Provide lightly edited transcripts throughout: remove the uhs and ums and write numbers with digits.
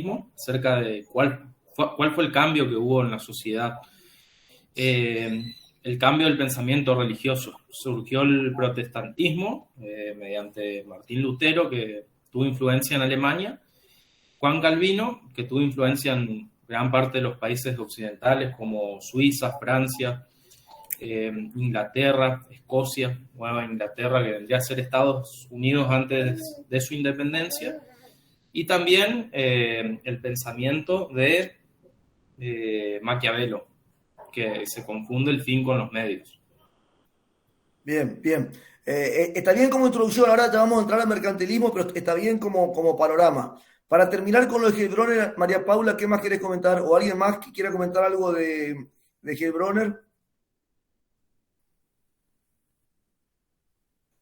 cristianismo, acerca de cuál fue el cambio que hubo en la sociedad. El cambio del pensamiento religioso. Surgió el protestantismo mediante Martín Lutero, que tuvo influencia en Alemania, Juan Calvino, que tuvo influencia en gran parte de los países occidentales como Suiza, Francia, Inglaterra, Escocia, Nueva Inglaterra, que vendría a ser Estados Unidos antes de su independencia, y también el pensamiento de Maquiavelo, que se confunde el fin con los medios. Bien, bien. Está bien como introducción, ahora ya vamos a entrar al mercantilismo, pero está bien como panorama. Para terminar con lo de Heilbronner, María Paula, ¿qué más querés comentar? ¿O alguien más que quiera comentar algo de Heilbronner?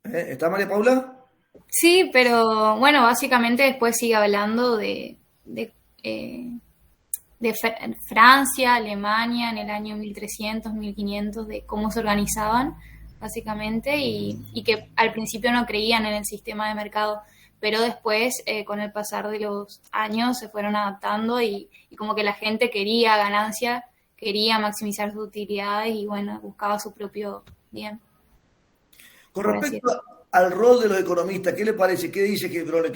¿Está María Paula? Sí, pero bueno, básicamente después sigue hablando de Francia, Alemania en el año 1300, 1500, de cómo se organizaban, básicamente, y que al principio no creían en el sistema de mercado, pero después, con el pasar de los años, se fueron adaptando y como que la gente quería ganancia, quería maximizar sus utilidades y, bueno, buscaba su propio bien, Con por así respecto decirlo. al rol de los economistas, ¿qué le parece? ¿Qué dice Heilbronner?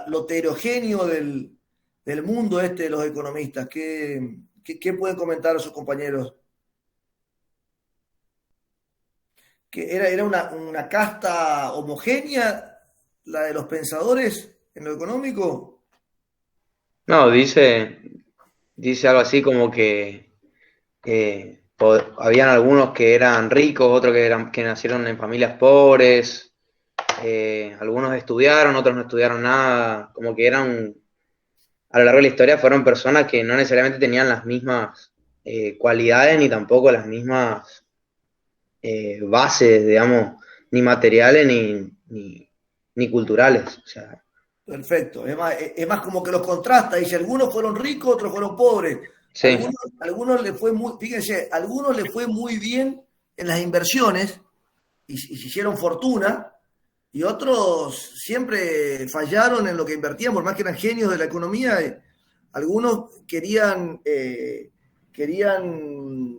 Lo heterogéneo del mundo este de los economistas. ¿Qué pueden comentar a sus compañeros? Que era una casta homogénea, la de los pensadores en lo económico. No, dice algo así como que habían algunos que eran ricos, otros que nacieron en familias pobres, algunos estudiaron, otros no estudiaron nada, como que a lo largo de la historia fueron personas que no necesariamente tenían las mismas cualidades ni tampoco las mismas bases, digamos, ni materiales ni culturales. O sea, Perfecto. Es más como que los contrasta. Dice, algunos fueron ricos, otros fueron pobres. sí, Algunos le fue muy, fíjense, algunos le fue muy bien en las inversiones y se hicieron fortuna, y otros siempre fallaron en lo que invertían, por más que eran genios de la economía. Algunos querían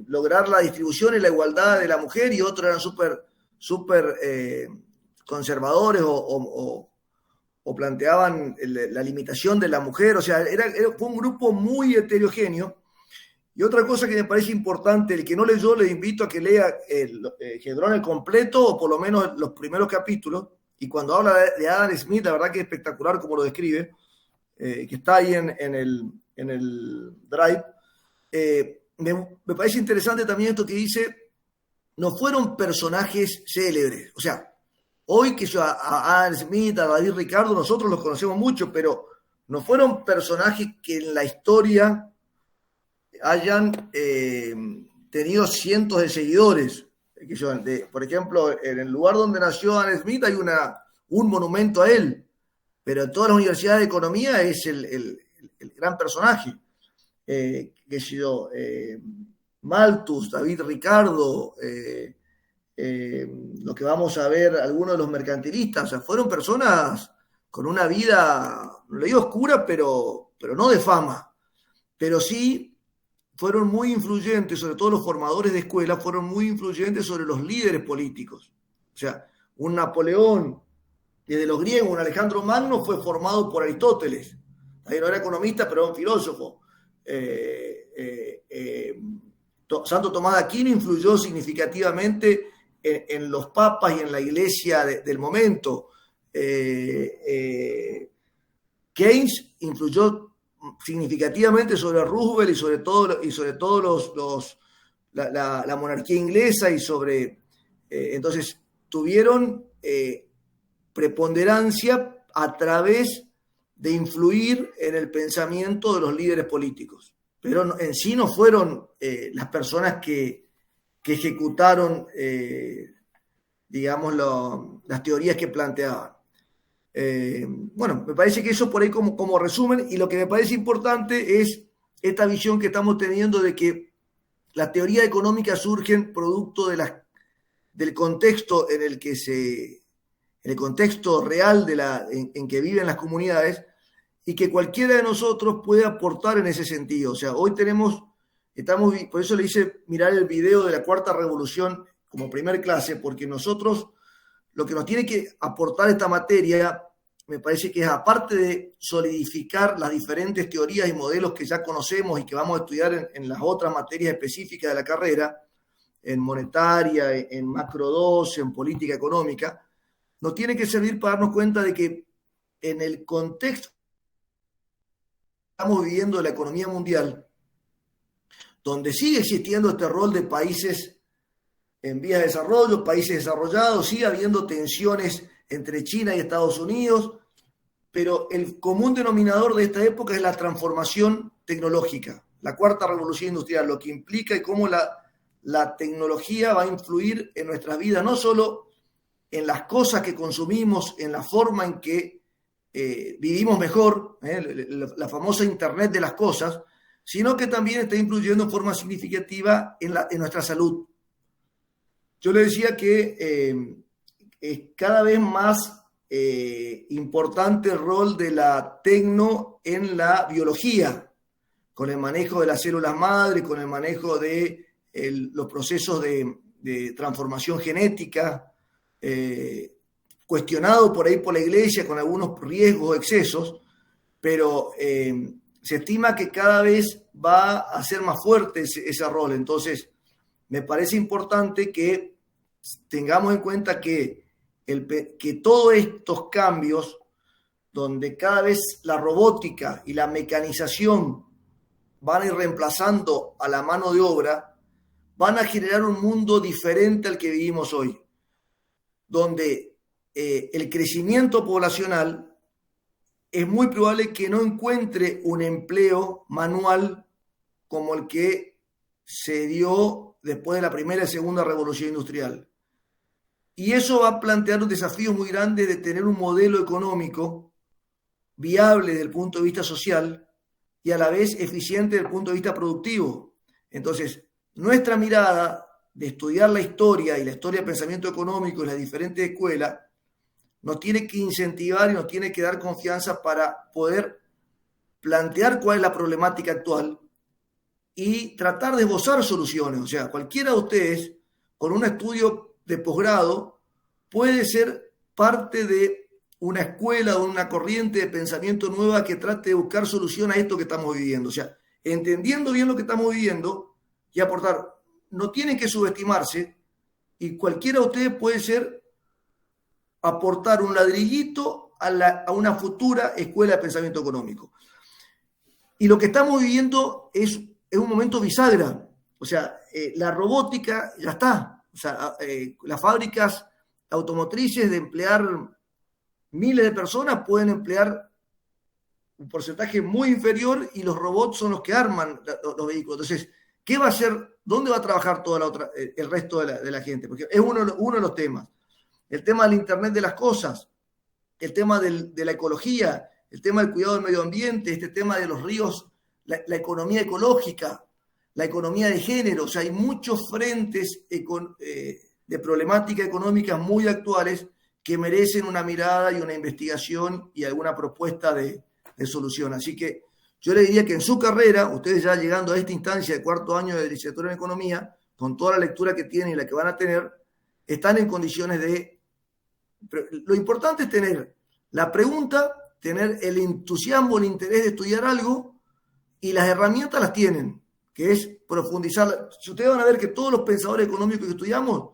lograr la distribución y la igualdad de la mujer, y otros eran súper conservadores o planteaban la limitación de la mujer. O sea, fue un grupo muy heterogéneo. Y otra cosa que me parece importante, el que no leyó, le invito a que lea el Hedrón el completo, o por lo menos los primeros capítulos. Y cuando habla de Adam Smith, la verdad que es espectacular como lo describe, que está ahí en el Drive. Me parece interesante también esto que dice: no fueron personajes célebres. O sea, hoy que yo a Adam Smith, a David Ricardo, nosotros los conocemos mucho, pero no fueron personajes que en la historia hayan tenido cientos de seguidores. Por ejemplo, en el lugar donde nació Adam Smith hay un monumento a él, pero en todas las universidades de economía es el gran personaje. Que ha sido Malthus, David Ricardo, lo que vamos a ver, algunos de los mercantilistas. O sea, fueron personas con una vida, no le digo oscura, pero no de fama, pero sí fueron muy influyentes. Sobre todo los formadores de escuela fueron muy influyentes sobre los líderes políticos. O sea, un Napoleón, desde los griegos, un Alejandro Magno fue formado por Aristóteles. Ahí no era economista, pero era un filósofo. Santo Tomás de Aquino influyó significativamente en los papas y en la iglesia del momento. Keynes influyó significativamente sobre Roosevelt y sobre todo la monarquía inglesa, y sobre entonces tuvieron preponderancia a través de influir en el pensamiento de los líderes políticos, pero en sí no fueron las personas que ejecutaron digamos las teorías que planteaban. Bueno, me parece que eso por ahí como resumen. Y lo que me parece importante es esta visión que estamos teniendo de que las teorías económicas surgen producto del contexto en el contexto real en que viven las comunidades, y que cualquiera de nosotros puede aportar en ese sentido. O sea, hoy por eso le hice mirar el video de la Cuarta Revolución como primer clase, porque nosotros lo que nos tiene que aportar esta materia, me parece que es, aparte de solidificar las diferentes teorías y modelos que ya conocemos y que vamos a estudiar en las otras materias específicas de la carrera, en monetaria, en macro 2, en política económica, nos tiene que servir para darnos cuenta de que en el contexto que estamos viviendo de la economía mundial, donde sigue existiendo este rol de países en vías de desarrollo, países desarrollados, sigue habiendo tensiones entre China y Estados Unidos, pero el común denominador de esta época es la transformación tecnológica, la cuarta revolución industrial, lo que implica y cómo la tecnología va a influir en nuestras vidas, no solo en las cosas que consumimos, en la forma en que vivimos mejor, la famosa Internet de las cosas, sino que también está influyendo en forma significativa en nuestra salud. Yo le decía que es cada vez más importante el rol de la tecno en la biología, con el manejo de las células madre, con el manejo de los procesos de transformación genética, cuestionado por ahí por la iglesia con algunos riesgos o excesos, pero se estima que cada vez va a ser más fuerte ese rol. Entonces, me parece importante que tengamos en cuenta que todos estos cambios, donde cada vez la robótica y la mecanización van a ir reemplazando a la mano de obra, van a generar un mundo diferente al que vivimos hoy, donde el crecimiento poblacional es muy probable que no encuentre un empleo manual como el que se dio después de la primera y segunda revolución industrial. Y eso va a plantear un desafío muy grande de tener un modelo económico viable desde el punto de vista social y a la vez eficiente desde el punto de vista productivo. Entonces, nuestra mirada de estudiar la historia y la historia del pensamiento económico en las diferentes escuelas nos tiene que incentivar y nos tiene que dar confianza para poder plantear cuál es la problemática actual y tratar de esbozar soluciones. O sea, cualquiera de ustedes con un estudio de posgrado puede ser parte de una escuela o una corriente de pensamiento nueva que trate de buscar solución a esto que estamos viviendo. O sea, entendiendo bien lo que estamos viviendo y aportar. No tienen que subestimarse y cualquiera de ustedes puede aportar un ladrillito a una futura escuela de pensamiento económico. Y lo que estamos viviendo es un momento bisagra. O sea, la robótica ya está. O sea, las fábricas automotrices de emplear miles de personas pueden emplear un porcentaje muy inferior y los robots son los que arman los vehículos. Entonces, ¿qué va a hacer? ¿Dónde va a trabajar el resto de la gente? Porque es uno de los temas. El tema del Internet de las cosas, el tema de la ecología, el tema del cuidado del medio ambiente, este tema de los ríos, la economía ecológica, la economía de género. O sea, hay muchos frentes de problemática económica muy actuales que merecen una mirada y una investigación y alguna propuesta de solución. Así que yo le diría que en su carrera, ustedes ya llegando a esta instancia de cuarto año de licenciatura en Economía, con toda la lectura que tienen y la que van a tener, están en condiciones de... Lo importante es tener la pregunta, tener el entusiasmo, el interés de estudiar algo y las herramientas las tienen, que es profundizar. Ustedes van a ver que todos los pensadores económicos que estudiamos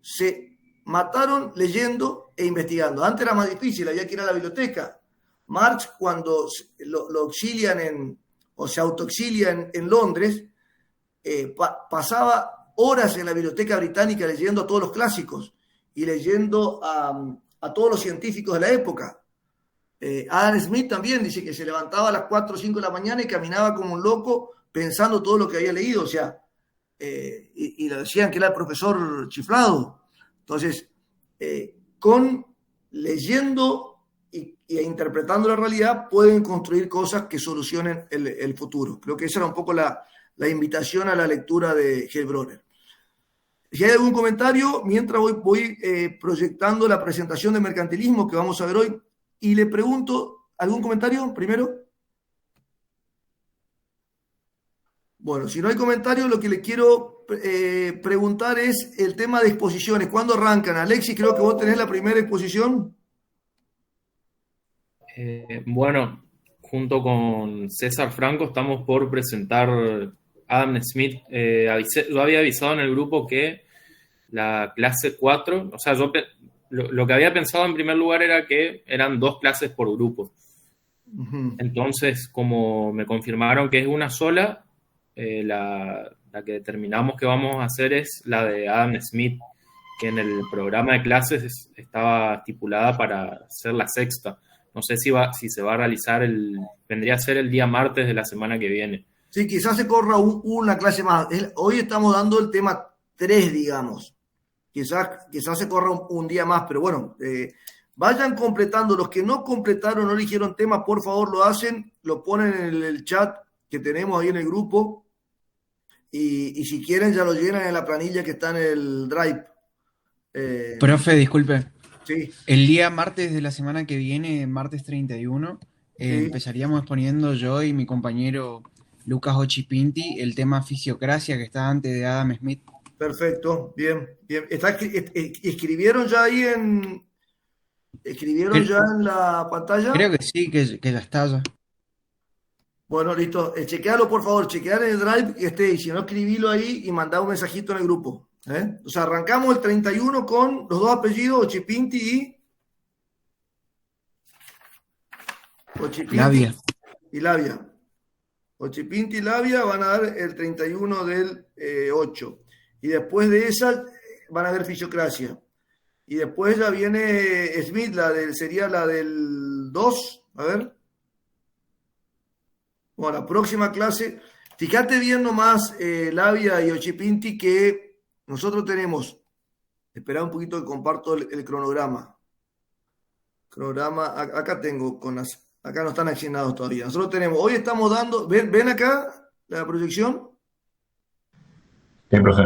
se mataron leyendo e investigando. Antes era más difícil, había que ir a la biblioteca. Marx, cuando lo auxilian o se autoexilia en Londres, pasaba horas en la biblioteca británica leyendo a todos los clásicos y leyendo a todos los científicos de la época. Adam Smith también dice que se levantaba a las 4 o 5 de la mañana y caminaba como un loco pensando todo lo que había leído. O sea, y le decían que era el profesor chiflado. Entonces, leyendo e interpretando la realidad pueden construir cosas que solucionen el futuro. Creo que esa era un poco la invitación a la lectura de Heilbronner. Si hay algún comentario, mientras voy proyectando la presentación de mercantilismo que vamos a ver hoy, y le pregunto ¿Algún comentario primero? Bueno, si no hay comentario, lo que le quiero preguntar es el tema de exposiciones. ¿Cuándo arrancan? Alexis, creo que vos tenés la primera exposición. Bueno, junto con César Franco estamos por presentar Adam Smith. Yo había avisado en el grupo que la clase 4, o sea, lo que había pensado en primer lugar era que eran 2 clases por grupo. Uh-huh. Entonces, como me confirmaron que es una sola, la que determinamos que vamos a hacer es la de Adam Smith, que en el programa de clases estaba estipulada para ser la 6ª. No sé si se va a realizar vendría a ser el día martes de la semana que viene. Sí, quizás se corra una clase más. Hoy estamos dando el tema 3, digamos. Quizás se corra un día más, pero bueno, vayan completando. Los que no completaron, no eligieron tema, por favor lo hacen, lo ponen en el chat que tenemos ahí en el grupo. Y si quieren ya lo llenan en la planilla que está en el Drive. Profe, disculpe. Sí. El día martes de la semana que viene, martes 31, Sí. empezaríamos exponiendo yo y mi compañero Lucas Ochipinti el tema Fisiocracia, que está antes de Adam Smith. Perfecto, bien, bien. ¿Escribieron ya ahí ya en la pantalla? Creo que sí, que ya está ya. Bueno, listo. Chequealo, por favor, chequear en el Drive que esté. Y si no, escribilo ahí y mandá un mensajito en el grupo. O sea, arrancamos el 31 con los 2 apellidos, Ochipinti Labia. y Labia. Ochipinti y Labia van a dar el 31 del 8. Y después de esa van a ver Fisiocracia. Y después ya viene Smith, sería la del 2. A ver. Bueno, la próxima clase. Fíjate bien nomás, Labia y Ochipinti, que nosotros tenemos. Esperá un poquito que comparto el cronograma. Acá tengo acá no están asignados todavía. Nosotros tenemos, hoy estamos dando, ¿ven acá la proyección? Sí, profe.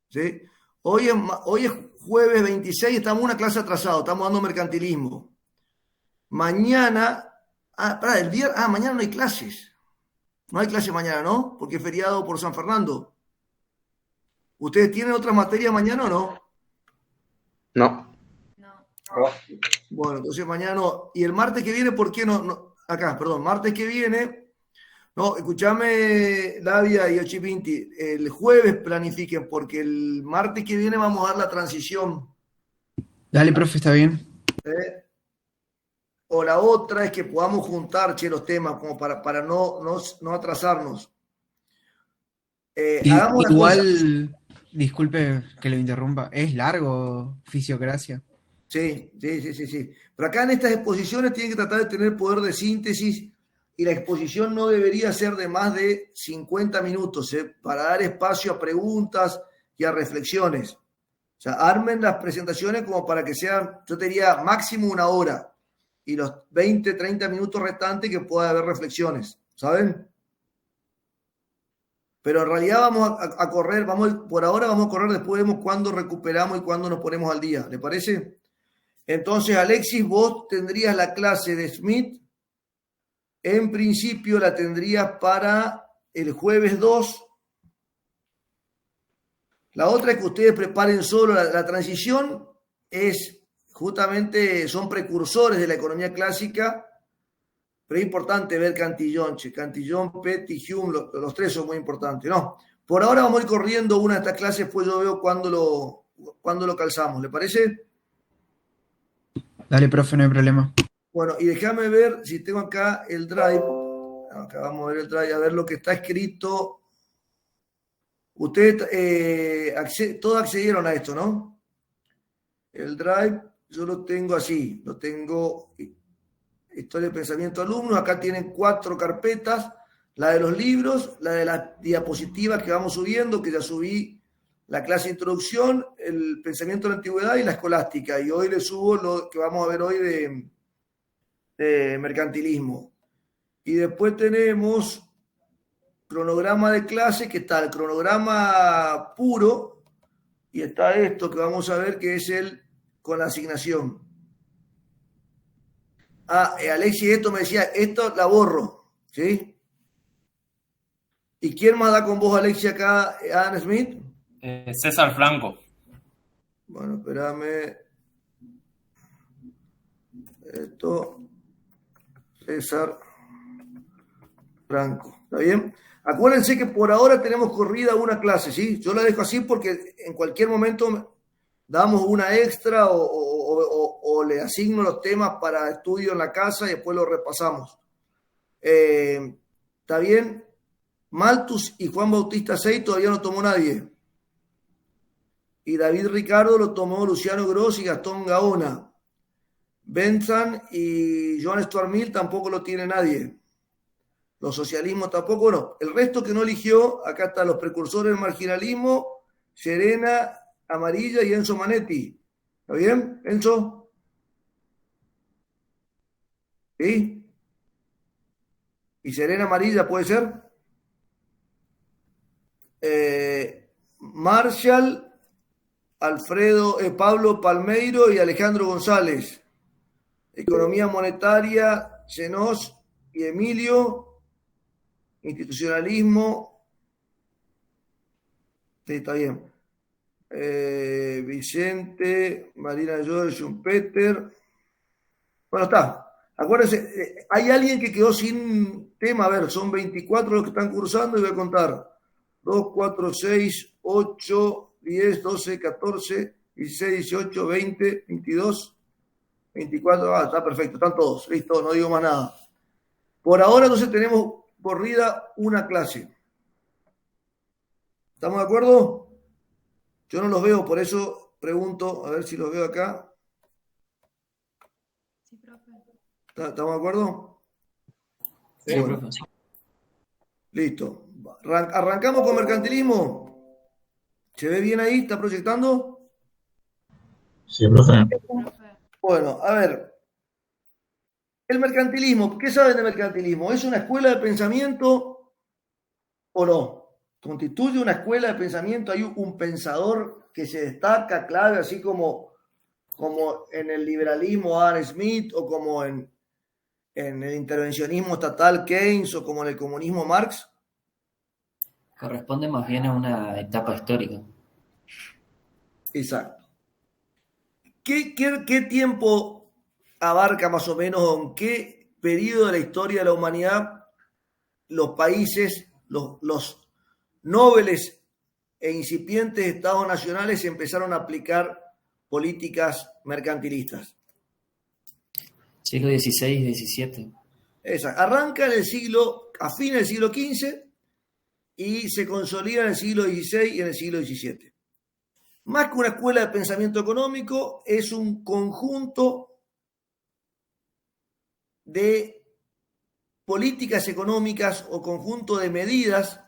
¿Sí? Hoy es jueves 26, estamos en una clase atrasada, estamos dando mercantilismo. Mañana, el viernes, mañana no hay clases. No hay clase mañana, ¿no? Porque es feriado por San Fernando. ¿Ustedes tienen otras materias mañana o no? No. Bueno, entonces mañana no. Y el martes que viene, ¿por qué no? Martes que viene. No, escúchame, Labia y Ochipinti. El jueves planifiquen, porque el martes que viene vamos a dar la transición. Dale, profe, está bien. O la otra es que podamos juntar los temas, como para no atrasarnos. Hagamos Igual, disculpe que lo interrumpa, es largo Fisiocracia. Sí. Pero acá en estas exposiciones tienen que tratar de tener poder de síntesis y la exposición no debería ser de más de 50 minutos, para dar espacio a preguntas y a reflexiones. O sea, armen las presentaciones como para que sean, yo te diría, máximo 1 hora y los 20, 30 minutos restantes que pueda haber reflexiones, ¿saben? Pero en realidad vamos a correr, por ahora vamos a correr, después vemos cuándo recuperamos y cuándo nos ponemos al día, ¿le parece? Entonces, Alexis, vos tendrías la clase de Smith, en principio la tendrías para el jueves 2. La otra es que ustedes preparen solo la transición, son precursores de la economía clásica, pero es importante ver Cantillon, Petty, Hume, los 3 son muy importantes, ¿no? Por ahora vamos a ir corriendo una de estas clases, pues yo veo cuándo lo calzamos, ¿le parece? Dale, profe, no hay problema. Bueno, y déjame ver si tengo acá el Drive. Acá vamos a ver el Drive, a ver lo que está escrito. Ustedes todos accedieron a esto, ¿no? El Drive, yo lo tengo así. Lo tengo, historia de pensamiento alumnos. Acá tienen 4 carpetas. La de los libros, la de las diapositivas que vamos subiendo, que ya subí la clase de introducción, el pensamiento de la antigüedad y la escolástica. Y hoy les subo lo que vamos a ver hoy de mercantilismo. Y después tenemos cronograma de clase, que está el cronograma puro, y está esto que vamos a ver, que es el con la asignación. Alexis, esto me decía, esto la borro, ¿sí? ¿Y quién más da con vos, Alexis, acá, Adam Smith? César Franco. Bueno, espérame. Esto, César Franco, ¿está bien? Acuérdense que por ahora tenemos corrida una clase, ¿sí? Yo la dejo así porque en cualquier momento damos una extra o le asigno los temas para estudio en la casa y después lo repasamos. ¿Está bien? Malthus y Juan Bautista Sey todavía no tomó nadie. Y David Ricardo lo tomó Luciano Gross y Gastón Gaona. Benzan y Joan Stuart Mill tampoco lo tiene nadie. Los socialismos tampoco, no. El resto que no eligió, acá están los precursores del marginalismo, Serena Amarilla y Enzo Manetti. ¿Está bien, Enzo? ¿Sí? ¿Y Serena Amarilla puede ser? Marshall, Pablo Palmeiro y Alejandro González. Economía monetaria, Genos y Emilio. Institucionalismo. Sí, está bien. Vicente, Marina George, Schumpeter. Bueno, está. Acuérdense, hay alguien que quedó sin tema. A ver, son 24 los que están cursando y voy a contar. 2, 4, 6, 8, 10, 12, 14, 16, 18, 20, 22, 24. Ah, está perfecto, están todos. Listo, no digo más nada. Por ahora entonces tenemos corrida una clase. ¿Estamos de acuerdo? Yo no los veo, por eso pregunto, a ver si los veo acá. Sí, profe. ¿Estamos de acuerdo? Sí, Bueno, profe. listo. Arrancamos con mercantilismo. ¿Se ve bien ahí? ¿Está proyectando? Sí, profe. Bueno, a ver. El mercantilismo, ¿qué saben de mercantilismo? ¿Es una escuela de pensamiento o no? ¿Constituye una escuela de pensamiento? ¿Hay un pensador que se destaca, clave, así como en el liberalismo Adam Smith o como en el intervencionismo estatal Keynes o como en el comunismo Marx? Corresponde más bien a una etapa histórica. Exacto. ¿Qué tiempo abarca más o menos, en qué periodo de la historia de la humanidad los países, los nobles e incipientes estados nacionales empezaron a aplicar políticas mercantilistas? Siglo XVI y XVII. Arranca a fines del siglo XV y se consolida en el siglo XVI y en el siglo XVII. Más que una escuela de pensamiento económico, es un conjunto de políticas económicas o conjunto de medidas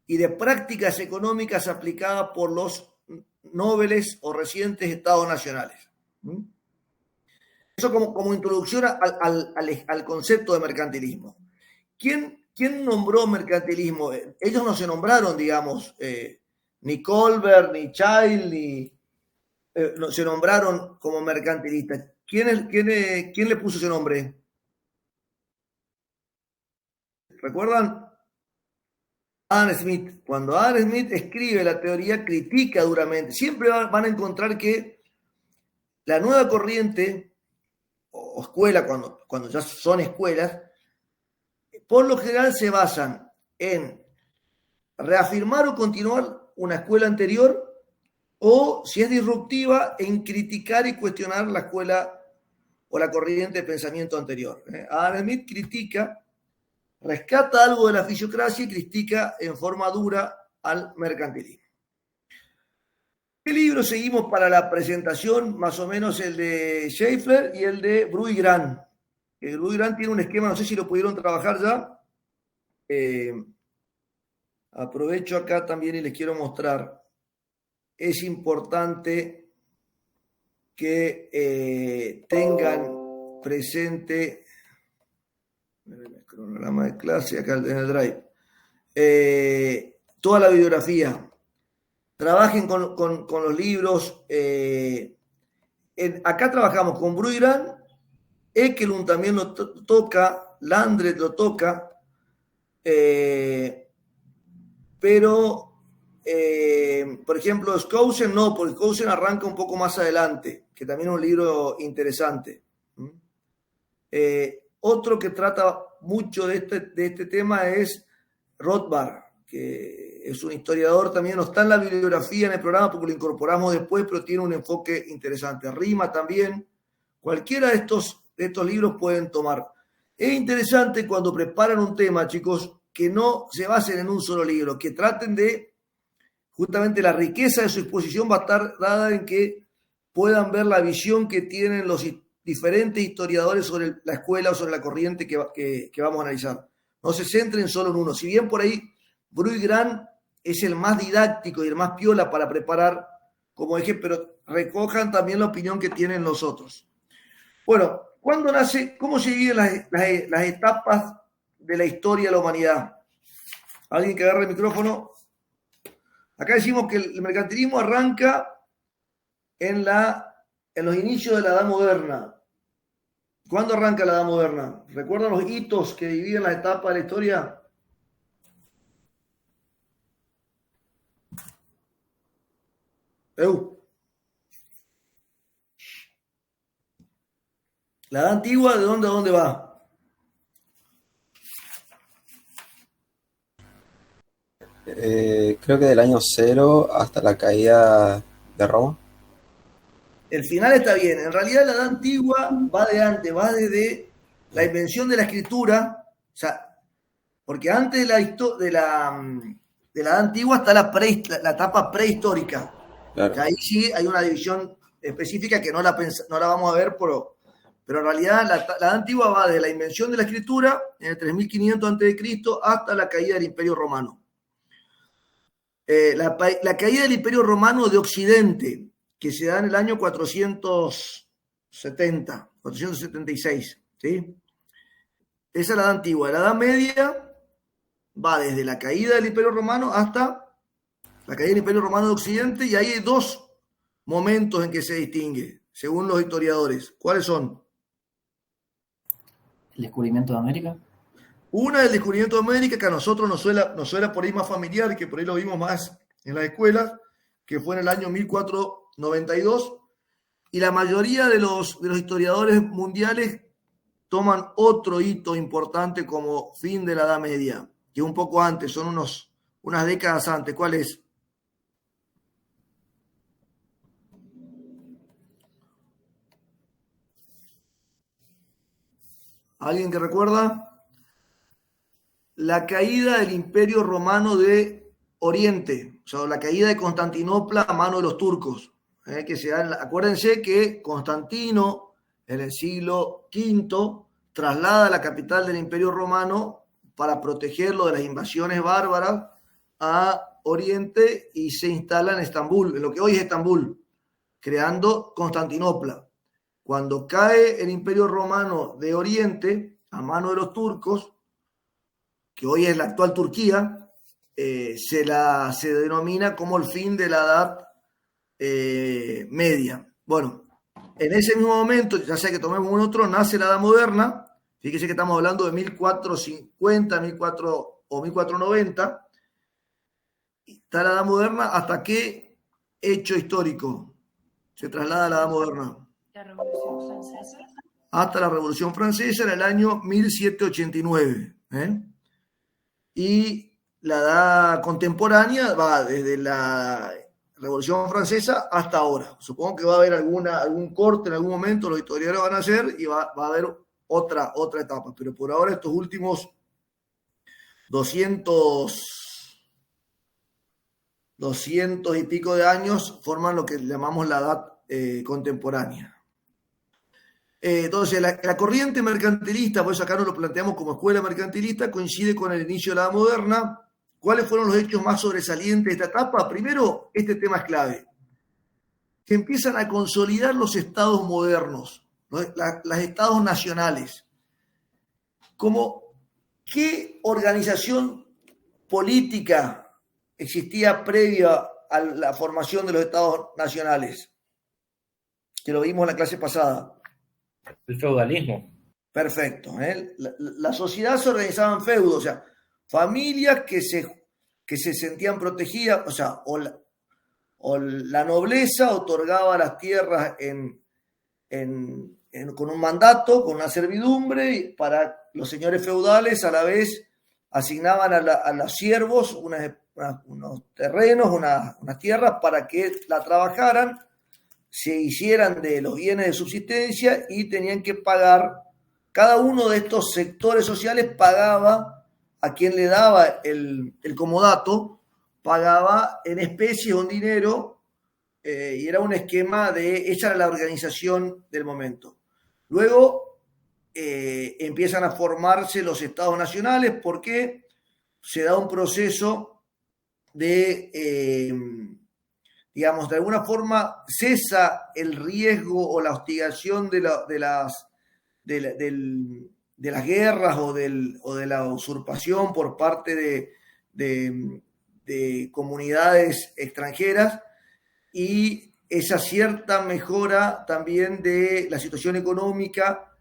y de prácticas económicas aplicadas por los nobles o recientes estados nacionales. Eso como introducción al concepto de mercantilismo. ¿Quién nombró mercantilismo? Ellos no se nombraron, digamos, ni Colbert, ni Child, no se nombraron como mercantilistas. ¿Quién le puso ese nombre? ¿Recuerdan? Adam Smith. Cuando Adam Smith escribe la teoría, critica duramente. Siempre van a encontrar que la nueva corriente o escuela, cuando ya son escuelas, por lo general se basan en reafirmar o continuar una escuela anterior, o si es disruptiva, en criticar y cuestionar la escuela o la corriente de pensamiento anterior. Adam Smith rescata algo de la fisiocracia y critica en forma dura al mercantilismo. ¿Qué libro seguimos para la presentación? Más o menos el de Schaeffler y el de Bruy-Grant. Bruy-Grant tiene un esquema, no sé si lo pudieron trabajar ya. Aprovecho acá también y les quiero mostrar. Es importante que tengan presente el cronograma de clase acá en el Drive. Toda la bibliografía. Trabajen con los libros. Acá trabajamos con Bruy-Grant Ekelund también lo toca, Landret lo toca, pero, por ejemplo, Skousen no, porque Skousen arranca un poco más adelante, que también es un libro interesante. Otro que trata mucho de este tema es Rothbard, que es un historiador también, no está en la bibliografía en el programa porque lo incorporamos después, pero tiene un enfoque interesante. Rima también. Cualquiera de estos libros pueden tomar. Es interesante cuando preparan un tema, chicos, que no se basen en un solo libro, que traten de, justamente la riqueza de su exposición va a estar dada en que puedan ver la visión que tienen los diferentes historiadores sobre la escuela o sobre la corriente que vamos a analizar. No se centren solo en uno. Si bien por ahí Bruy-Grant es el más didáctico y el más piola para preparar como eje, pero recojan también la opinión que tienen los otros. Bueno, ¿cuándo nace? ¿Cómo se dividen las etapas de la historia de la humanidad? ¿Alguien que agarre el micrófono? Acá decimos que el mercantilismo arranca en los inicios de la Edad Moderna. ¿Cuándo arranca la Edad Moderna? ¿Recuerdan los hitos que dividen las etapas de la historia? La Edad Antigua, ¿de dónde a dónde va? Creo que del año 0 hasta la caída de Roma. El final está bien. En realidad la Edad Antigua va de antes, va desde la invención de la escritura, o sea, porque antes de la Edad Antigua está la etapa prehistórica. Claro. Que ahí sí hay una división específica que no la vamos a ver, pero en realidad la Edad Antigua va desde la invención de la escritura en el 3500 a.C. hasta la caída del Imperio Romano. La caída del Imperio Romano de Occidente, que se da en el año 476, ¿sí? Esa es la Edad Antigua. La Edad Media va desde la caída del Imperio Romano hasta la caída del Imperio Romano de Occidente, y ahí hay dos momentos en que se distingue, según los historiadores. ¿Cuáles son? El descubrimiento de América. Una del descubrimiento de América, que a nosotros nos suena por ahí más familiar, que por ahí lo vimos más en las escuelas, que fue en el año 1492, y la mayoría de los historiadores mundiales toman otro hito importante como fin de la Edad Media, que un poco antes, son unas décadas antes. ¿Cuál es? ¿Alguien que recuerda? La caída del Imperio Romano de Oriente, o sea, la caída de Constantinopla a mano de los turcos. Que se dan, acuérdense que Constantino en el siglo V traslada la capital del Imperio Romano para protegerlo de las invasiones bárbaras a Oriente, y se instala en Estambul, en lo que hoy es Estambul, creando Constantinopla. Cuando cae el Imperio Romano de Oriente a mano de los turcos, que hoy es la actual Turquía, se denomina como el fin de la Edad Media. Bueno, en ese mismo momento, ya sea que tomemos un otro, nace la Edad Moderna. Fíjese que estamos hablando de 1450, 1490. Está la Edad Moderna. ¿Hasta qué hecho histórico se traslada a la Edad Moderna? La Revolución Francesa. Hasta la Revolución Francesa en el año 1789. Y la edad contemporánea va desde la Revolución Francesa hasta ahora. Supongo que va a haber algún corte en algún momento, los historiadores van a hacer, y va a haber otra etapa. Pero por ahora estos últimos 200 y pico de años forman lo que llamamos la edad contemporánea. Entonces, la corriente mercantilista, por eso acá nos lo planteamos como escuela mercantilista, coincide con el inicio de la Edad Moderna. ¿Cuáles fueron los hechos más sobresalientes de esta etapa? Primero, este tema es clave. Que empiezan a consolidar los estados modernos, los estados nacionales. ¿Qué organización política existía previa a la formación de los estados nacionales? Que lo vimos en la clase pasada. El feudalismo. Perfecto. La sociedad se organizaba en feudos, o sea, familias que se sentían protegidas, o sea, o la nobleza otorgaba las tierras con un mandato, con una servidumbre, y para los señores feudales a la vez asignaban a los siervos unos terrenos, unas tierras para que la trabajaran, se hicieran de los bienes de subsistencia y tenían que pagar. Cada uno de estos sectores sociales pagaba a quien le daba el comodato, pagaba en especie o en dinero, y era un esquema esa era la organización del momento. Luego empiezan a formarse los estados nacionales porque se da un proceso digamos, de alguna forma cesa el riesgo o la hostigación de las guerras o de la usurpación por parte de comunidades extranjeras, y esa cierta mejora también de la situación económica,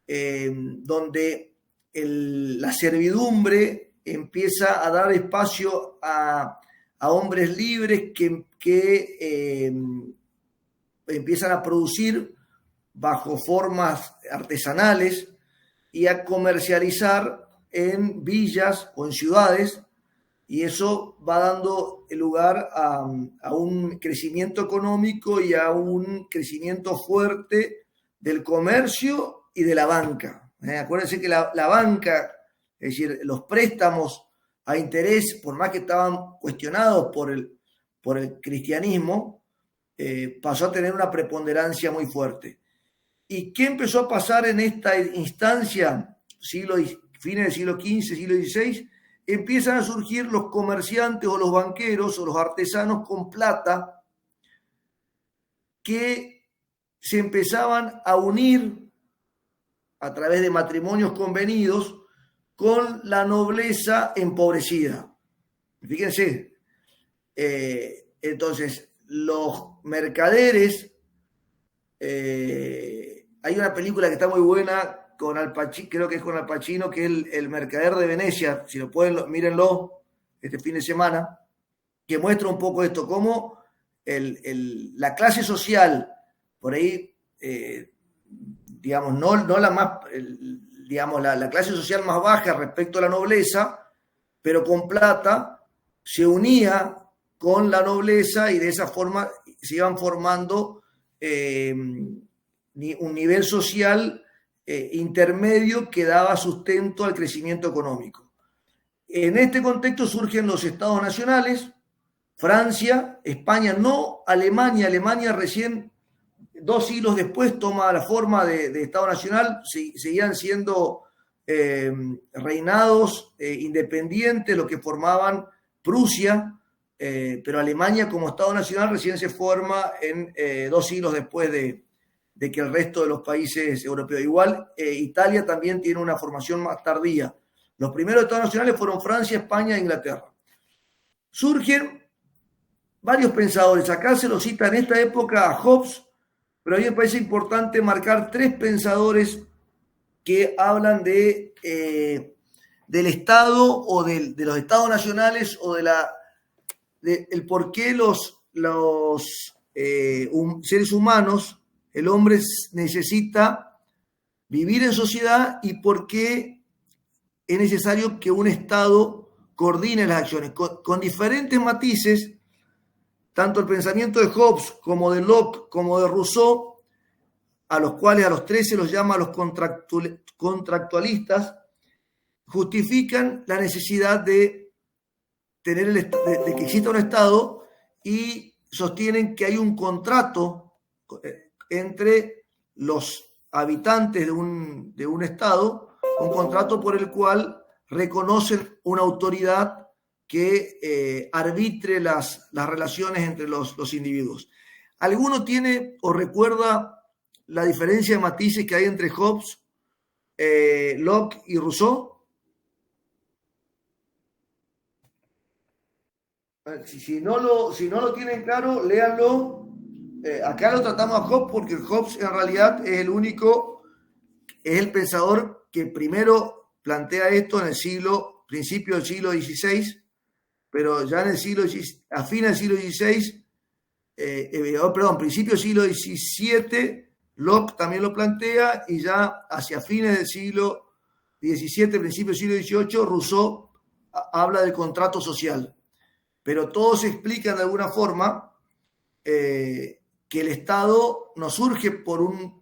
donde la servidumbre empieza a dar espacio a hombres libres que empiezan a producir bajo formas artesanales y a comercializar en villas o en ciudades, y eso va dando lugar a un crecimiento económico y a un crecimiento fuerte del comercio y de la banca. Acuérdense que la banca, es decir, los préstamos a interés, por más que estaban cuestionados por el cristianismo, pasó a tener una preponderancia muy fuerte. ¿Y qué empezó a pasar en esta instancia? Fines del siglo XV, siglo XVI, empiezan a surgir los comerciantes o los banqueros o los artesanos con plata que se empezaban a unir a través de matrimonios convenidos con la nobleza empobrecida. Fíjense, entonces los mercaderes, hay una película que está muy buena con Al Pacino, creo que es con Al Pacino, que es el mercader de Venecia, si lo pueden, mírenlo este fin de semana, que muestra un poco esto, cómo la clase social, por ahí, digamos, no la más, digamos, la clase social más baja respecto a la nobleza, pero con plata, se unía con la nobleza y de esa forma se iban formando un nivel social intermedio que daba sustento al crecimiento económico. En este contexto surgen los estados nacionales, Francia, España, no Alemania. Alemania recién 2 siglos después toma la forma de Estado nacional, seguían siendo reinados independientes, lo que formaban Prusia, pero Alemania como Estado nacional recién se forma en 2 siglos después de que el resto de los países europeos. Igual, Italia también tiene una formación más tardía. Los primeros estados nacionales fueron Francia, España e Inglaterra. Surgen varios pensadores. Acá se lo cita en esta época a Hobbes, pero a mí me parece importante marcar 3 pensadores que hablan del Estado o de los estados nacionales o el por qué los seres humanos, el hombre necesita vivir en sociedad y por qué es necesario que un Estado coordine las acciones. Con diferentes matices, tanto el pensamiento de Hobbes como de Locke como de Rousseau, a los cuales a los 3 se los llama los contractualistas, justifican la necesidad de tener de que exista un Estado y sostienen que hay un contrato entre los habitantes de un Estado, un contrato por el cual reconocen una autoridad que arbitre las relaciones entre los individuos. ¿Alguno tiene o recuerda la diferencia de matices que hay entre Hobbes, Locke y Rousseau? Si no lo tienen claro, léanlo. Acá lo tratamos a Hobbes porque Hobbes en realidad es el único es el pensador que primero plantea esto en principio del siglo XVI, pero ya en el a fines del siglo XVI, principio del siglo XVII, Locke también lo plantea, y ya hacia fines del siglo XVII, principio del siglo XVIII, Rousseau habla del contrato social. Pero todos explican de alguna forma que el Estado no surge por un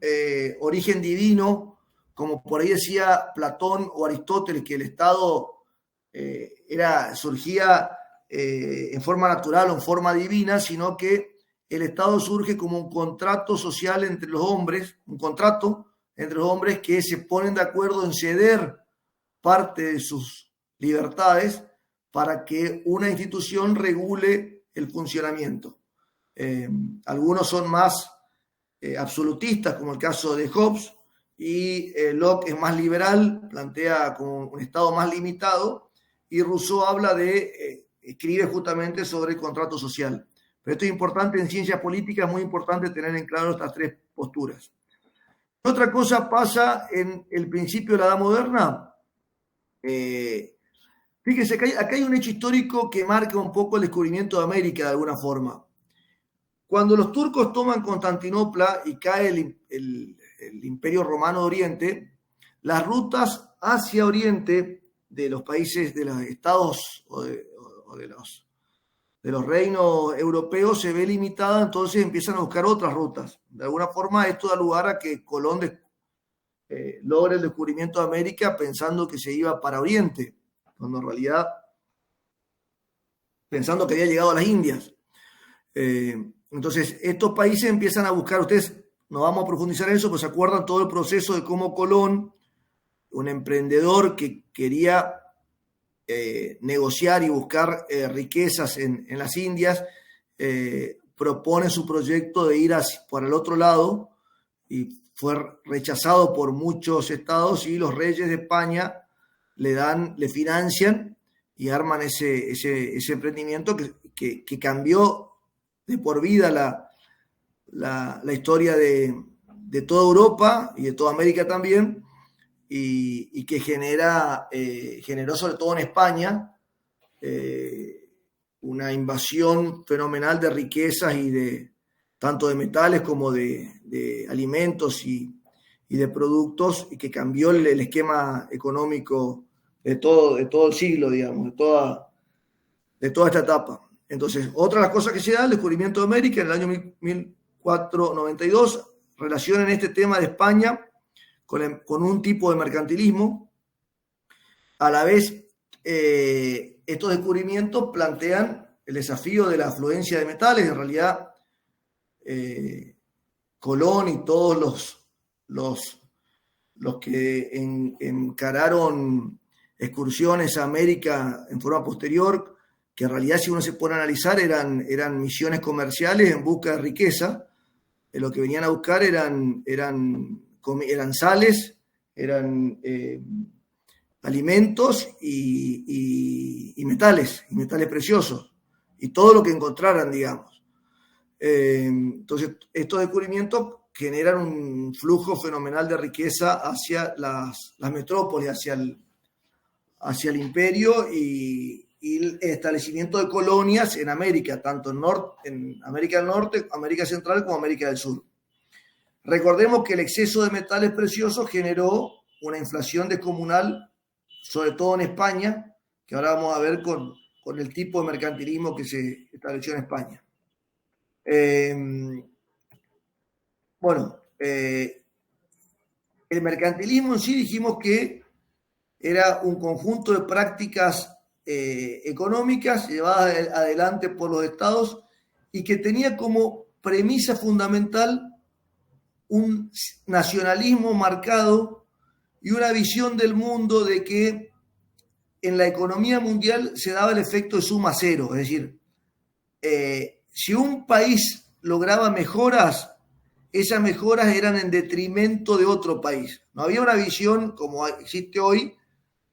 origen divino, como por ahí decía Platón o Aristóteles, que el Estado surgía en forma natural o en forma divina, sino que el Estado surge como un contrato social entre los hombres, que se ponen de acuerdo en ceder parte de sus libertades para que una institución regule el funcionamiento. Algunos son más absolutistas, como el caso de Hobbes, y Locke es más liberal, plantea como un Estado más limitado, y Rousseau escribe justamente sobre el contrato social. Pero esto es importante en ciencias políticas, es muy importante tener en claro estas tres posturas. Otra cosa pasa en el principio de la Edad Moderna. Fíjense que acá hay un hecho histórico que marca un poco el descubrimiento de América de alguna forma. Cuando los turcos toman Constantinopla y cae el Imperio Romano de Oriente, las rutas hacia Oriente de los países, de los estados o de los reinos europeos se ve limitada, entonces empiezan a buscar otras rutas. De alguna forma esto da lugar a que Colón logre el descubrimiento de América pensando que se iba para Oriente, cuando en realidad pensando que había llegado a las Indias. Entonces estos países empiezan a buscar, ustedes no vamos a profundizar en eso, pero se acuerdan todo el proceso de cómo Colón, un emprendedor que quería negociar y buscar riquezas en las Indias, propone su proyecto de ir por el otro lado, y fue rechazado por muchos estados, y los reyes de España le financian y arman ese emprendimiento que cambió de por vida la historia de toda Europa y de toda América también, y que generó sobre todo en España una invasión fenomenal de riquezas y tanto de metales como de alimentos y de productos, y que cambió el esquema económico de todo el siglo, digamos, de toda esta etapa. Entonces, otra de las cosas que se da, el descubrimiento de América en el año 1492, relacionan este tema de España con un tipo de mercantilismo. A la vez, estos descubrimientos plantean el desafío de la afluencia de metales. En realidad, Colón y todos los que encararon excursiones a América en forma posterior, que en realidad, si uno se pone a analizar, eran misiones comerciales en busca de riqueza. Lo que venían a buscar eran sales, eran alimentos y metales preciosos, y todo lo que encontraran, digamos. Entonces, estos descubrimientos generan un flujo fenomenal de riqueza hacia las metrópolis, hacia el imperio, y el establecimiento de colonias en América, tanto en América del Norte, América Central como América del Sur. Recordemos que el exceso de metales preciosos generó una inflación descomunal, sobre todo en España, que ahora vamos a ver con el tipo de mercantilismo que se estableció en España. El mercantilismo en sí, dijimos que era un conjunto de prácticas económicas llevadas adelante por los estados, y que tenía como premisa fundamental un nacionalismo marcado y una visión del mundo de que en la economía mundial se daba el efecto de suma cero. Es decir, si un país lograba mejoras, esas mejoras eran en detrimento de otro país. No había una visión como existe hoy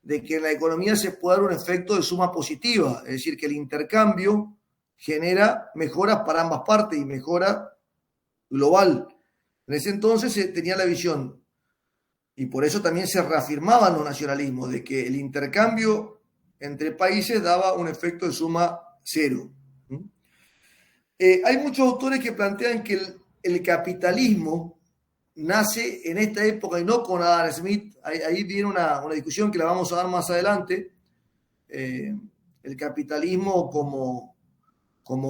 de que en la economía se puede dar un efecto de suma positiva, es decir, que el intercambio genera mejoras para ambas partes y mejora global. En ese entonces se tenía la visión Y por eso también se reafirmaban los nacionalismos, de que el intercambio entre países daba un efecto de suma cero. Hay muchos autores que plantean que el capitalismo nace en esta época y no con Adam Smith. Ahí viene una discusión que la vamos a dar más adelante. El capitalismo como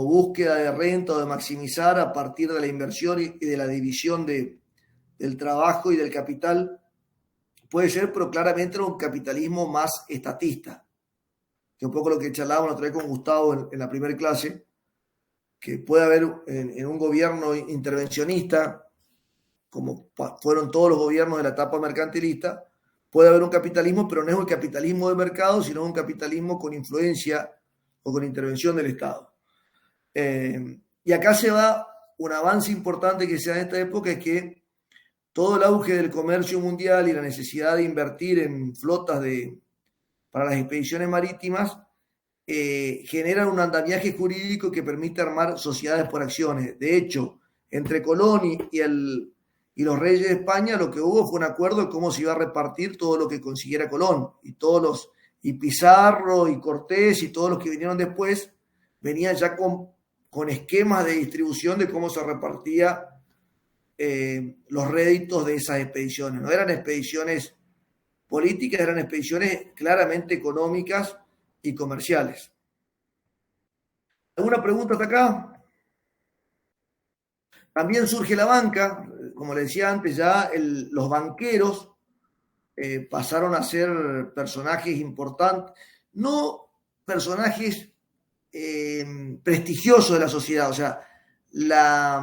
búsqueda de renta o de maximizar a partir de la inversión y de la división del trabajo y del capital puede ser, pero claramente era un capitalismo más estatista, que un poco lo que charlábamos otra vez con Gustavo en la primera clase, que puede haber en un gobierno intervencionista, como fueron todos los gobiernos de la etapa mercantilista, puede haber un capitalismo, pero no es un capitalismo de mercado, sino un capitalismo con influencia o con intervención del Estado. Y acá se va un avance importante que se da en esta época, es que todo el auge del comercio mundial y la necesidad de invertir en flotas para las expediciones marítimas generan un andamiaje jurídico que permite armar sociedades por acciones. De hecho, entre Colón y los reyes de España, lo que hubo fue un acuerdo de cómo se iba a repartir todo lo que consiguiera Colón. Y Pizarro y Cortés y todos los que vinieron después venían ya con esquemas de distribución de cómo se repartía los réditos de esas expediciones. No eran expediciones políticas, eran expediciones claramente económicas y comerciales. ¿Alguna pregunta hasta acá? También surge la banca, como le decía antes, ya los banqueros pasaron a ser personajes importantes, no personajes prestigiosos de la sociedad, o sea, la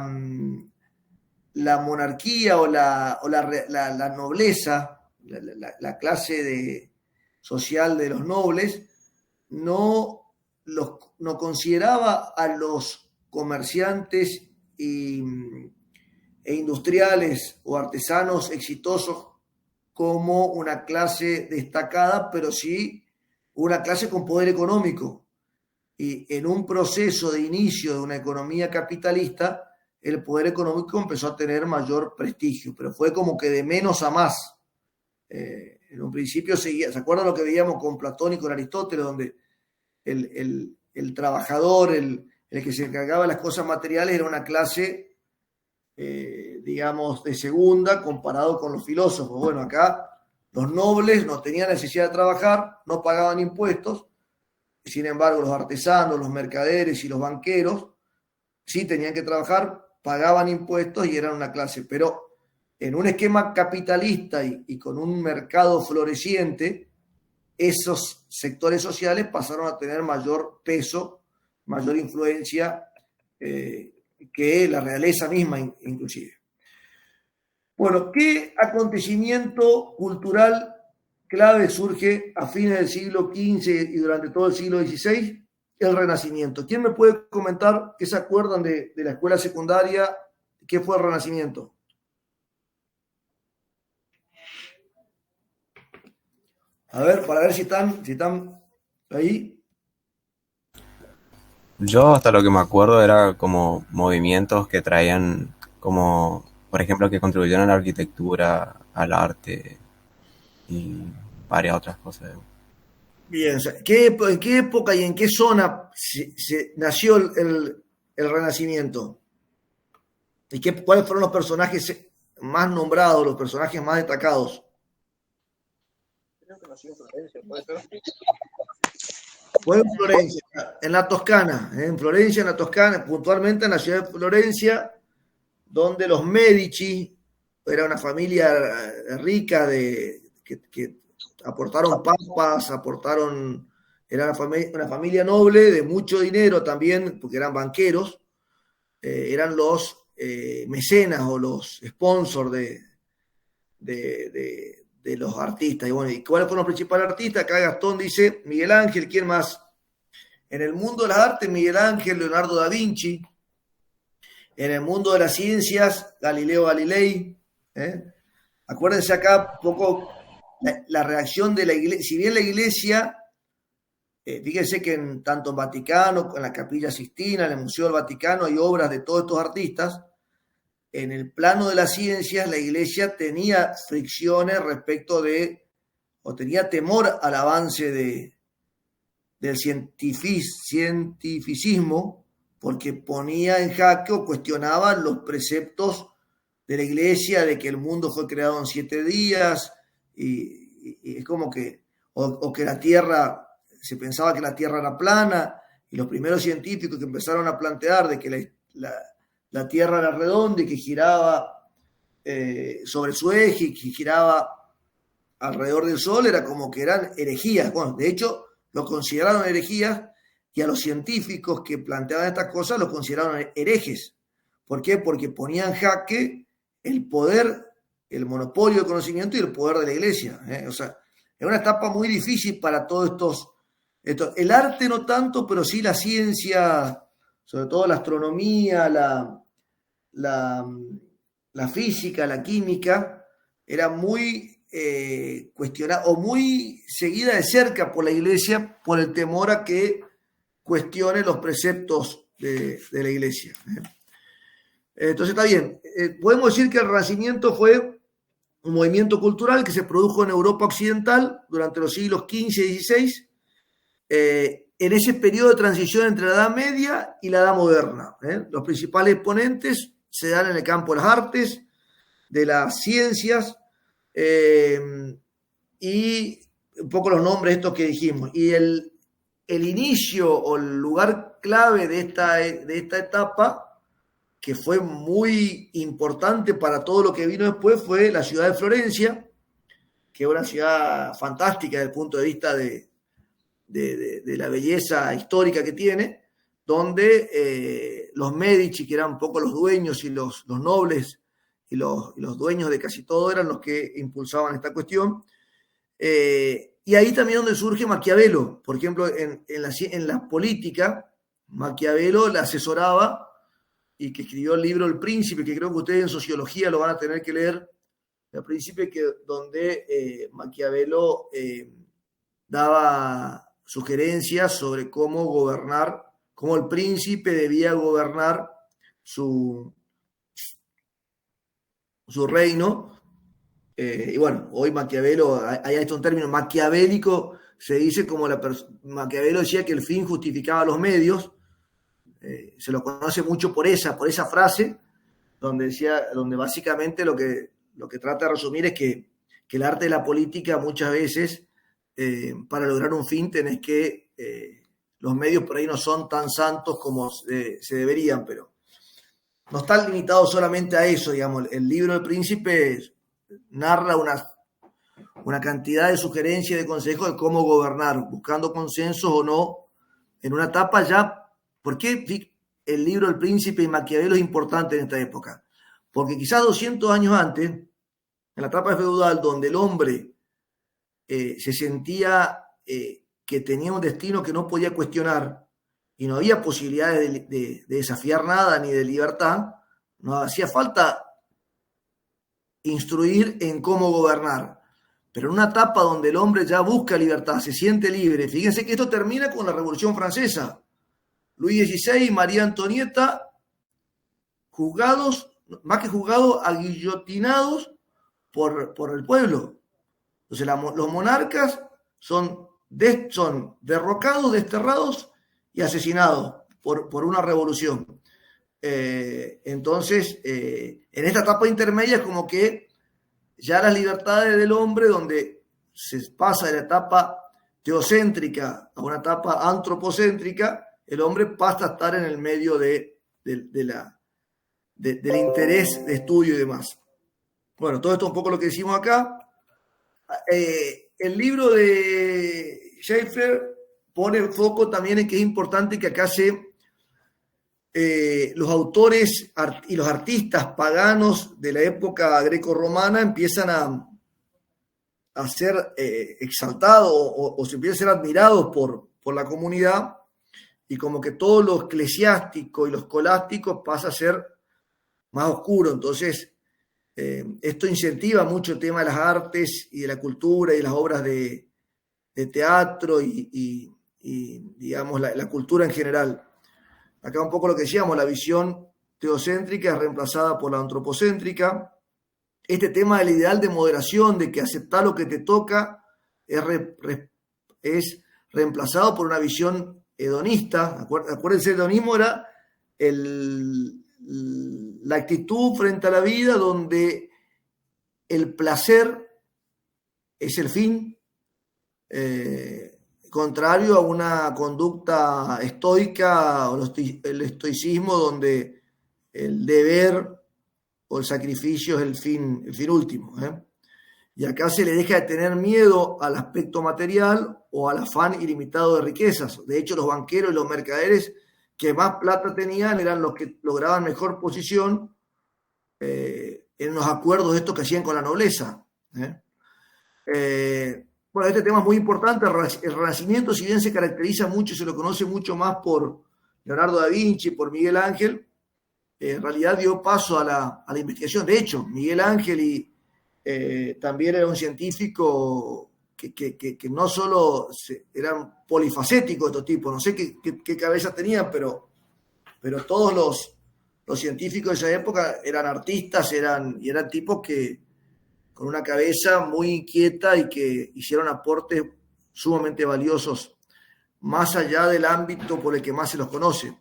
monarquía o la nobleza, la clase social de los nobles, no consideraba a los comerciantes e industriales o artesanos exitosos como una clase destacada, pero sí una clase con poder económico. Y en un proceso de inicio de una economía capitalista, el poder económico empezó a tener mayor prestigio, pero fue como que de menos a más. En un principio ¿se acuerdan lo que veíamos con Platón y con Aristóteles, donde el trabajador, el que se encargaba de las cosas materiales, era una clase, digamos, de segunda comparado con los filósofos? Bueno, acá los nobles no tenían necesidad de trabajar, no pagaban impuestos, sin embargo los artesanos, los mercaderes y los banqueros sí tenían que trabajar, pagaban impuestos y eran una clase, pero en un esquema capitalista y con un mercado floreciente, esos sectores sociales pasaron a tener mayor peso, mayor influencia que la realeza misma inclusive. Bueno, ¿qué acontecimiento cultural clave surge a fines del siglo XV y durante todo el siglo XVI? El Renacimiento. ¿Quién me puede comentar qué se acuerdan de la escuela secundaria? ¿Qué fue el Renacimiento? A ver, para ver si están ahí. Yo hasta lo que me acuerdo era como movimientos que traían como, por ejemplo, que contribuyeron a la arquitectura, al arte y varias otras cosas. Bien, ¿en qué época y en qué zona se nació el Renacimiento? ¿Y cuáles fueron los personajes más nombrados, los personajes más destacados? Creo que nació en Florencia, ¿puede ser? Fue en Florencia, en la Toscana, en Florencia, en la Toscana, puntualmente en la ciudad de Florencia, donde los Medici, era una familia rica que aportaron papas, era una familia noble de mucho dinero también, porque eran banqueros, eran los mecenas o los sponsors de los artistas. Y bueno, ¿y cuáles fueron los principales artistas? Acá Gastón dice Miguel Ángel. ¿Quién más? En el mundo de las artes, Miguel Ángel, Leonardo da Vinci. En el mundo de las ciencias, Galileo Galilei. Acuérdense acá un poco la reacción de la iglesia. Si bien la iglesia, fíjense que tanto en Vaticano, en la Capilla Sixtina, en el Museo del Vaticano, hay obras de todos estos artistas. en el plano de las ciencias la Iglesia tenía fricciones respecto de, o tenía temor al avance del cientificismo, porque ponía en jaque o cuestionaba los preceptos de la Iglesia de que el mundo fue creado en 7 días, y es como que, o que la Tierra, se pensaba que la Tierra era plana, y los primeros científicos que empezaron a plantear de que la Tierra era redonda y que giraba sobre su eje y que giraba alrededor del Sol, era como que eran herejías. Bueno, de hecho, lo consideraron herejías, y a los científicos que planteaban estas cosas los consideraron herejes. ¿Por qué? Porque ponían en jaque el poder, el monopolio del conocimiento y el poder de la Iglesia. O sea, es una etapa muy difícil para todos estos. El arte no tanto, pero sí la ciencia, sobre todo la astronomía, la física, la química, era muy cuestionada o muy seguida de cerca por la Iglesia por el temor a que cuestione los preceptos de la Iglesia. Entonces está bien. Podemos decir que el Renacimiento fue un movimiento cultural que se produjo en Europa Occidental durante los siglos XV y XVI, en ese periodo de transición entre la Edad Media y la Edad Moderna. Los principales exponentes se dan en el campo de las artes, de las ciencias, y un poco los nombres estos que dijimos. Y el inicio o el lugar clave de esta etapa, que fue muy importante para todo lo que vino después, fue la ciudad de Florencia, que es una ciudad fantástica desde el punto de vista de la belleza histórica que tiene, donde los Medici, que eran un poco los dueños y los nobles y los dueños de casi todo, eran los que impulsaban esta cuestión. Y ahí también donde surge Maquiavelo. Por ejemplo, en la política, Maquiavelo la asesoraba, y que escribió el libro El Príncipe, que creo que ustedes en sociología lo van a tener que leer. El Príncipe, donde Maquiavelo daba sugerencias sobre cómo gobernar, cómo el príncipe debía gobernar su reino. Y bueno, hoy Maquiavelo, hay esto un término maquiavélico, se dice como Maquiavelo decía que el fin justificaba los medios. Se lo conoce mucho por esa frase, donde básicamente lo que trata de resumir es que el arte de la política muchas veces, para lograr un fin, tenés que, los medios por ahí no son tan santos como se deberían, pero no está limitado solamente a eso, digamos. El libro del Príncipe narra una cantidad de sugerencias y de consejos de cómo gobernar, buscando consensos o no, en una etapa ya. ¿Por qué el libro El Príncipe y Maquiavelo es importante en esta época? Porque quizás 200 años antes, en la etapa feudal, donde el hombre se sentía que tenía un destino que no podía cuestionar y no había posibilidades de desafiar nada ni de libertad, no hacía falta instruir en cómo gobernar. Pero en una etapa donde el hombre ya busca libertad, se siente libre, fíjense que esto termina con la Revolución Francesa. Luis XVI y María Antonieta, juzgados, más que juzgados, aguillotinados por el pueblo. Entonces los monarcas son derrocados, desterrados y asesinados por una revolución. Entonces, en esta etapa intermedia es como que ya las libertades del hombre, donde se pasa de la etapa teocéntrica a una etapa antropocéntrica, el hombre pasa a estar en el medio del interés de estudio y demás. Bueno, todo esto es un poco lo que decimos acá. El libro de Schaeffer pone el foco también en que es importante que acá los autores y los artistas paganos de la época greco-romana empiezan a ser exaltados o se empiezan a ser admirados por la comunidad, y como que todo lo eclesiástico y lo escolástico pasa a ser más oscuro. Entonces, esto incentiva mucho el tema de las artes y de la cultura y de las obras de teatro y digamos, la cultura en general. Acá un poco lo que decíamos, la visión teocéntrica es reemplazada por la antropocéntrica. Este tema del ideal de moderación, de que aceptar lo que te toca, es reemplazado por una visión hedonista. Acuérdense, el hedonismo era la actitud frente a la vida donde el placer es el fin, contrario a una conducta estoica o el estoicismo donde el deber o el sacrificio es el fin último. Y acá se le deja de tener miedo al aspecto material o al afán ilimitado de riquezas. De hecho, los banqueros y los mercaderes que más plata tenían eran los que lograban mejor posición en los acuerdos estos que hacían con la nobleza. Bueno, este tema es muy importante. El Renacimiento, si bien se caracteriza mucho, se lo conoce mucho más por Leonardo da Vinci, por Miguel Ángel, en realidad dio paso a la investigación. De hecho, Miguel Ángel también era un científico que no solo eran polifacéticos estos tipos, no sé qué cabeza tenían, pero todos los científicos de esa época eran artistas, eran tipos que con una cabeza muy inquieta y que hicieron aportes sumamente valiosos, más allá del ámbito por el que más se los conoce.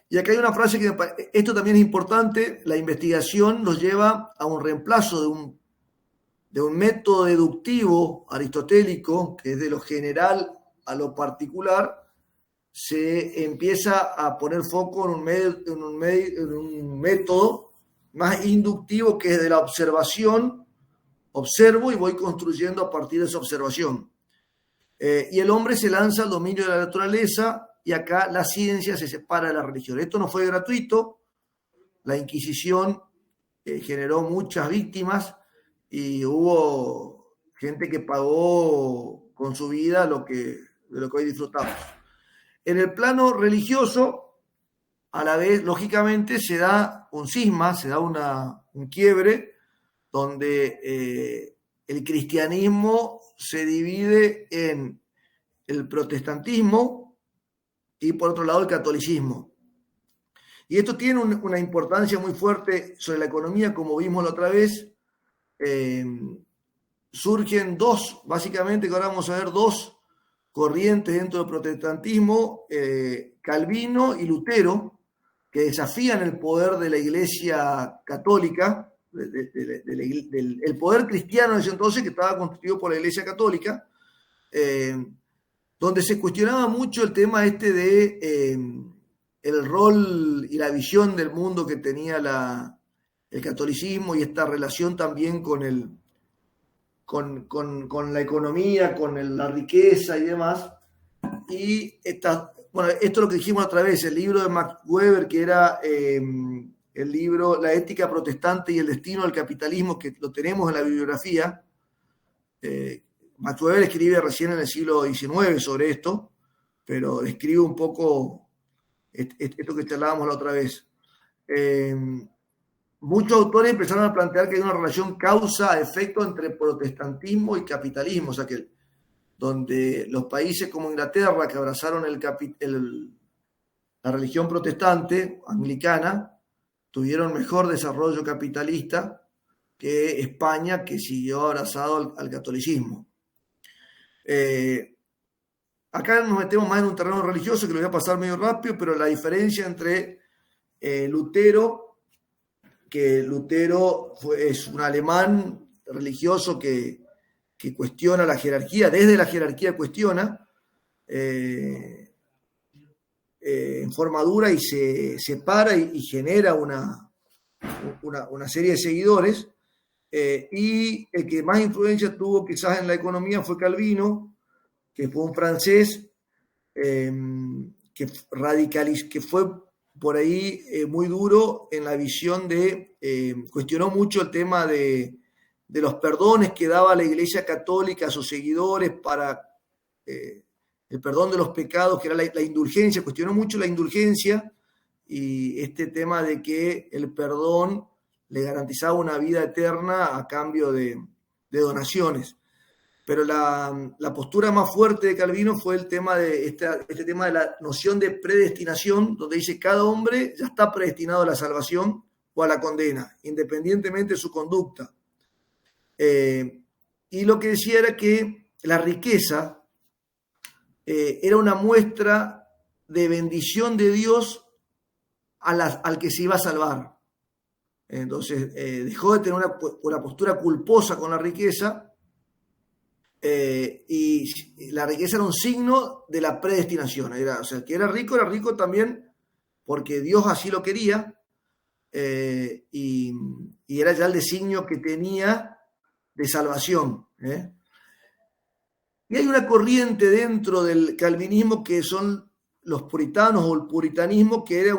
Y acá hay una frase que esto también es importante: la investigación nos lleva a un reemplazo de un método deductivo aristotélico, que es de lo general a lo particular. Se empieza a poner foco en un método más inductivo, que es de la observación. Observo y voy construyendo a partir de esa observación. Y el hombre se lanza al dominio de la naturaleza, y acá la ciencia se separa de la religión. Esto no fue gratuito. La Inquisición generó muchas víctimas y hubo gente que pagó con su vida de lo que hoy disfrutamos. En el plano religioso, a la vez, lógicamente, se da un cisma, se da un quiebre, donde el cristianismo se divide en el protestantismo y, por otro lado, el catolicismo. Y esto tiene una importancia muy fuerte sobre la economía, como vimos la otra vez. Surgen básicamente, que ahora vamos a ver, dos corrientes dentro del protestantismo, Calvino y Lutero, que desafían el poder de la Iglesia católica, el poder cristiano en ese entonces, que estaba constituido por la Iglesia católica, donde se cuestionaba mucho el tema de el rol y la visión del mundo que tenía el catolicismo, y esta relación también con la economía, con la riqueza y demás. Y esto es lo que dijimos otra vez, el libro de Max Weber, que era el libro La ética protestante y el destino del capitalismo, que lo tenemos en la bibliografía. Max Weber escribe recién en el siglo XIX sobre esto, pero escribe un poco esto que charlábamos la otra vez. Muchos autores empezaron a plantear que hay una relación causa-efecto entre protestantismo y capitalismo, o sea que donde los países como Inglaterra, que abrazaron la religión protestante anglicana, tuvieron mejor desarrollo capitalista que España, que siguió abrazado al catolicismo. Acá nos metemos más en un terreno religioso, que lo voy a pasar medio rápido, pero la diferencia entre Lutero, que Lutero es un alemán religioso que cuestiona la jerarquía, desde la jerarquía cuestiona en forma dura, y se separa y genera una serie de seguidores. Y el que más influencia tuvo quizás en la economía fue Calvino, que fue un francés que fue por ahí muy duro en la visión cuestionó mucho el tema de los perdones que daba la Iglesia Católica a sus seguidores para el perdón de los pecados, que era la indulgencia. Cuestionó mucho la indulgencia y este tema de que el perdón le garantizaba una vida eterna a cambio de donaciones. pero la postura más fuerte de Calvino fue el tema de este tema de la noción de predestinación, donde dice cada hombre ya está predestinado a la salvación o a la condena, independientemente de su conducta. Y lo que decía era que la riqueza era una muestra de bendición de Dios al que se iba a salvar. Entonces dejó de tener una postura culposa con la riqueza, y la riqueza era un signo de la predestinación. O sea, el que era rico también porque Dios así lo quería, y era ya el designio que tenía de salvación. Y hay una corriente dentro del calvinismo que son los puritanos o el puritanismo, que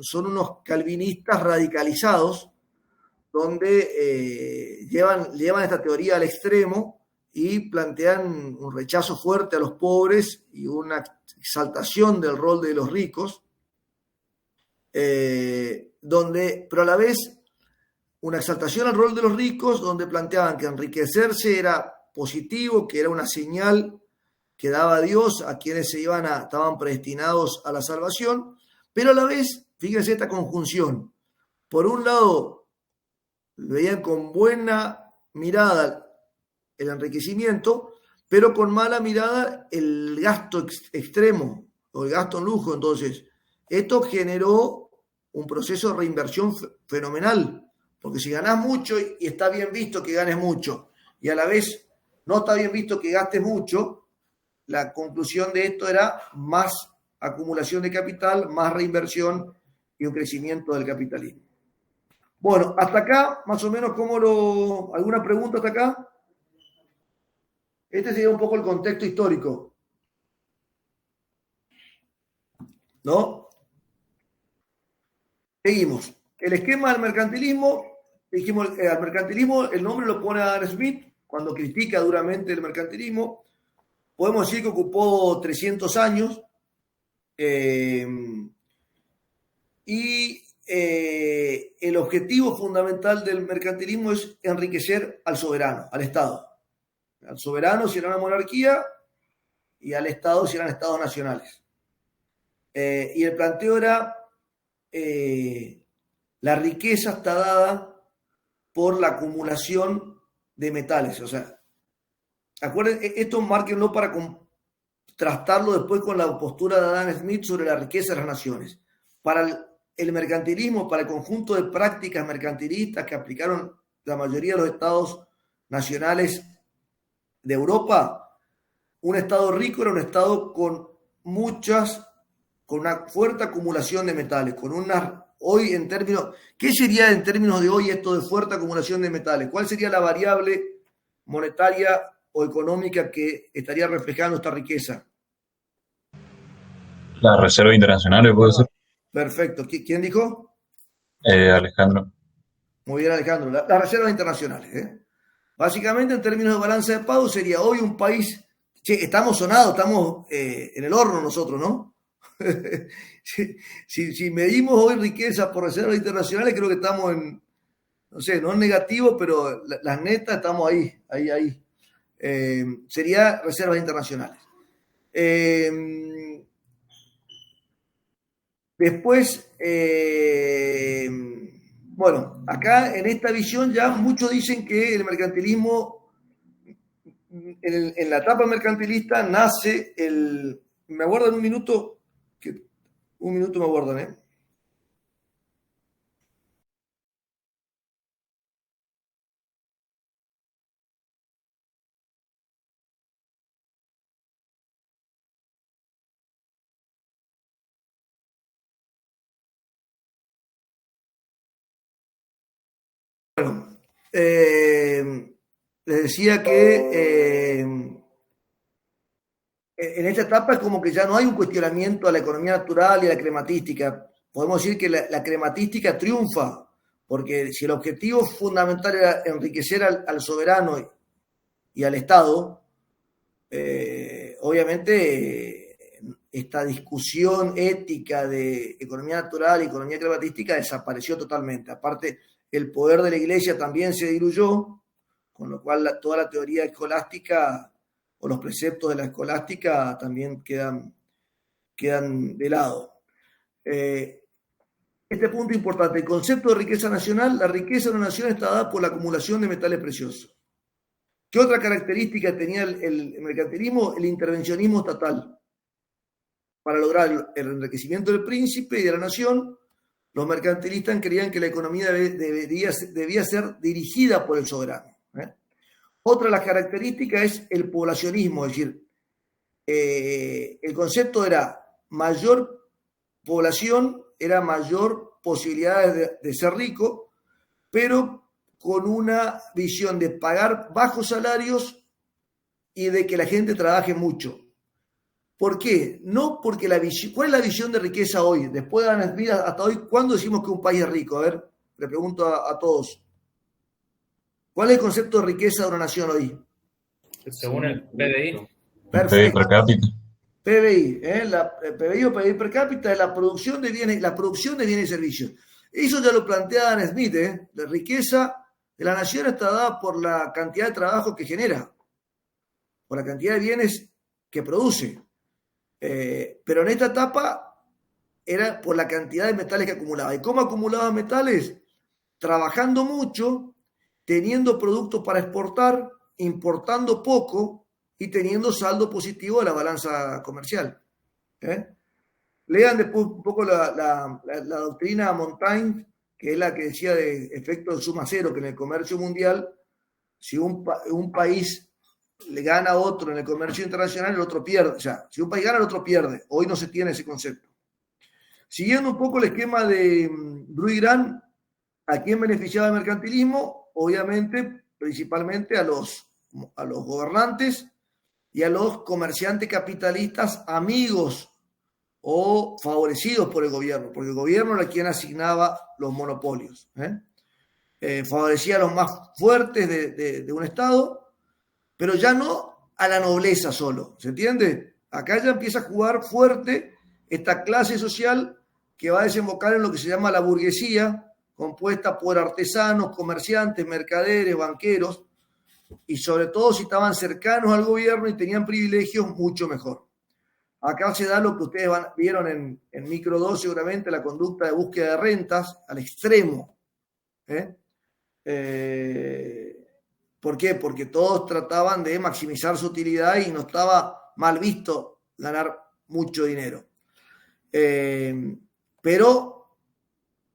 son unos calvinistas radicalizados, donde llevan esta teoría al extremo y plantean un rechazo fuerte a los pobres y una exaltación del rol de los ricos, pero a la vez una exaltación al rol de los ricos, donde planteaban que enriquecerse era positivo, que era una señal que daba Dios a quienes estaban predestinados a la salvación, pero a la vez, fíjense esta conjunción, por un lado veían con buena mirada el enriquecimiento, pero con mala mirada el gasto extremo o el gasto en lujo. Entonces, esto generó un proceso de reinversión fenomenal, porque si ganás mucho y está bien visto que ganes mucho, y a la vez no está bien visto que gastes mucho, la conclusión de esto era más acumulación de capital, más reinversión y un crecimiento del capitalismo. Bueno, hasta acá, más o menos, ¿alguna pregunta hasta acá? Este sería un poco el contexto histórico, ¿no? Seguimos. El esquema del mercantilismo, dijimos, al mercantilismo el nombre lo pone Adam Smith cuando critica duramente el mercantilismo. Podemos decir que ocupó 300 años, y el objetivo fundamental del mercantilismo es enriquecer al soberano, al Estado. Al soberano si era una monarquía y al Estado si eran estados nacionales. Y el planteo era la riqueza está dada por la acumulación de metales. O sea, acuérdense, esto márquenlo para contrastarlo después con la postura de Adam Smith sobre la riqueza de las naciones. Para el mercantilismo, para el conjunto de prácticas mercantilistas que aplicaron la mayoría de los estados nacionales de Europa, un estado rico era un estado con una fuerte acumulación de metales, hoy en términos, ¿qué sería en términos de hoy esto de fuerte acumulación de metales? ¿Cuál sería la variable monetaria o económica que estaría reflejando esta riqueza? Las reservas internacionales, puede ser. Perfecto. ¿Quién dijo? Alejandro. Muy bien, Alejandro. Las reservas internacionales. Básicamente, en términos de balanza de pago, sería hoy un país. Estamos sonados, estamos en el horno nosotros, ¿no? si medimos hoy riqueza por reservas internacionales, creo que estamos no en negativo, pero las netas estamos ahí. Sería reservas internacionales. Después, bueno, acá en esta visión ya muchos dicen que el mercantilismo, en la etapa mercantilista nace me aguardan un minuto me aguardan, Bueno, les decía que en esta etapa es como que ya no hay un cuestionamiento a la economía natural y a la crematística. Podemos decir que la crematística triunfa, porque si el objetivo fundamental era enriquecer al soberano y al Estado, obviamente esta discusión ética de economía natural y economía crematística desapareció totalmente. Aparte, el poder de la Iglesia también se diluyó con lo cual toda la teoría escolástica o los preceptos de la escolástica también quedan de lado. Este punto importante, el concepto de riqueza nacional: la riqueza de una nación está dada por la acumulación de metales preciosos. ¿Qué otra característica tenía el mercantilismo? El intervencionismo estatal. Para lograr el enriquecimiento del príncipe y de la nación, los mercantilistas creían que la economía debía ser dirigida por el soberano. Otra de las características es el poblacionismo, es decir, el concepto era mayor población, era mayor posibilidades de ser rico, pero con una visión de pagar bajos salarios y de que la gente trabaje mucho. ¿Por qué? No porque ¿cuál es la visión de riqueza hoy? Después de Adam Smith hasta hoy, ¿cuándo decimos que un país es rico? A ver, le pregunto a todos. ¿Cuál es el concepto de riqueza de una nación hoy? Según el PBI. PBI per cápita. PBI, PBI o PBI per cápita es la producción de bienes y servicios. Eso ya lo plantea Adam Smith, La riqueza de la nación está dada por la cantidad de trabajo que genera, por la cantidad de bienes que produce. Pero en esta etapa era por la cantidad de metales que acumulaba. ¿Y cómo acumulaba metales? Trabajando mucho, teniendo productos para exportar, importando poco y teniendo saldo positivo de la balanza comercial. Lean después un poco la doctrina Montaigne, que es la que decía de efecto de suma cero, que en el comercio mundial, si un país le gana a otro en el comercio internacional, el otro pierde. O sea, si un país gana, el otro pierde. Hoy no se tiene ese concepto. Siguiendo un poco el esquema de Bruy-Grant, ¿a quién beneficiaba el mercantilismo? Obviamente, principalmente a los gobernantes y a los comerciantes capitalistas amigos o favorecidos por el gobierno, porque el gobierno era quien asignaba los monopolios. Favorecía a los más fuertes de un estado, pero ya no a la nobleza solo, ¿se entiende? Acá ya empieza a jugar fuerte esta clase social que va a desembocar en lo que se llama la burguesía, compuesta por artesanos, comerciantes, mercaderes, banqueros, y sobre todo si estaban cercanos al gobierno y tenían privilegios, mucho mejor. Acá se da lo que ustedes vieron en Micro 2, seguramente, la conducta de búsqueda de rentas al extremo. ¿Por qué? Porque todos trataban de maximizar su utilidad y no estaba mal visto ganar mucho dinero. Pero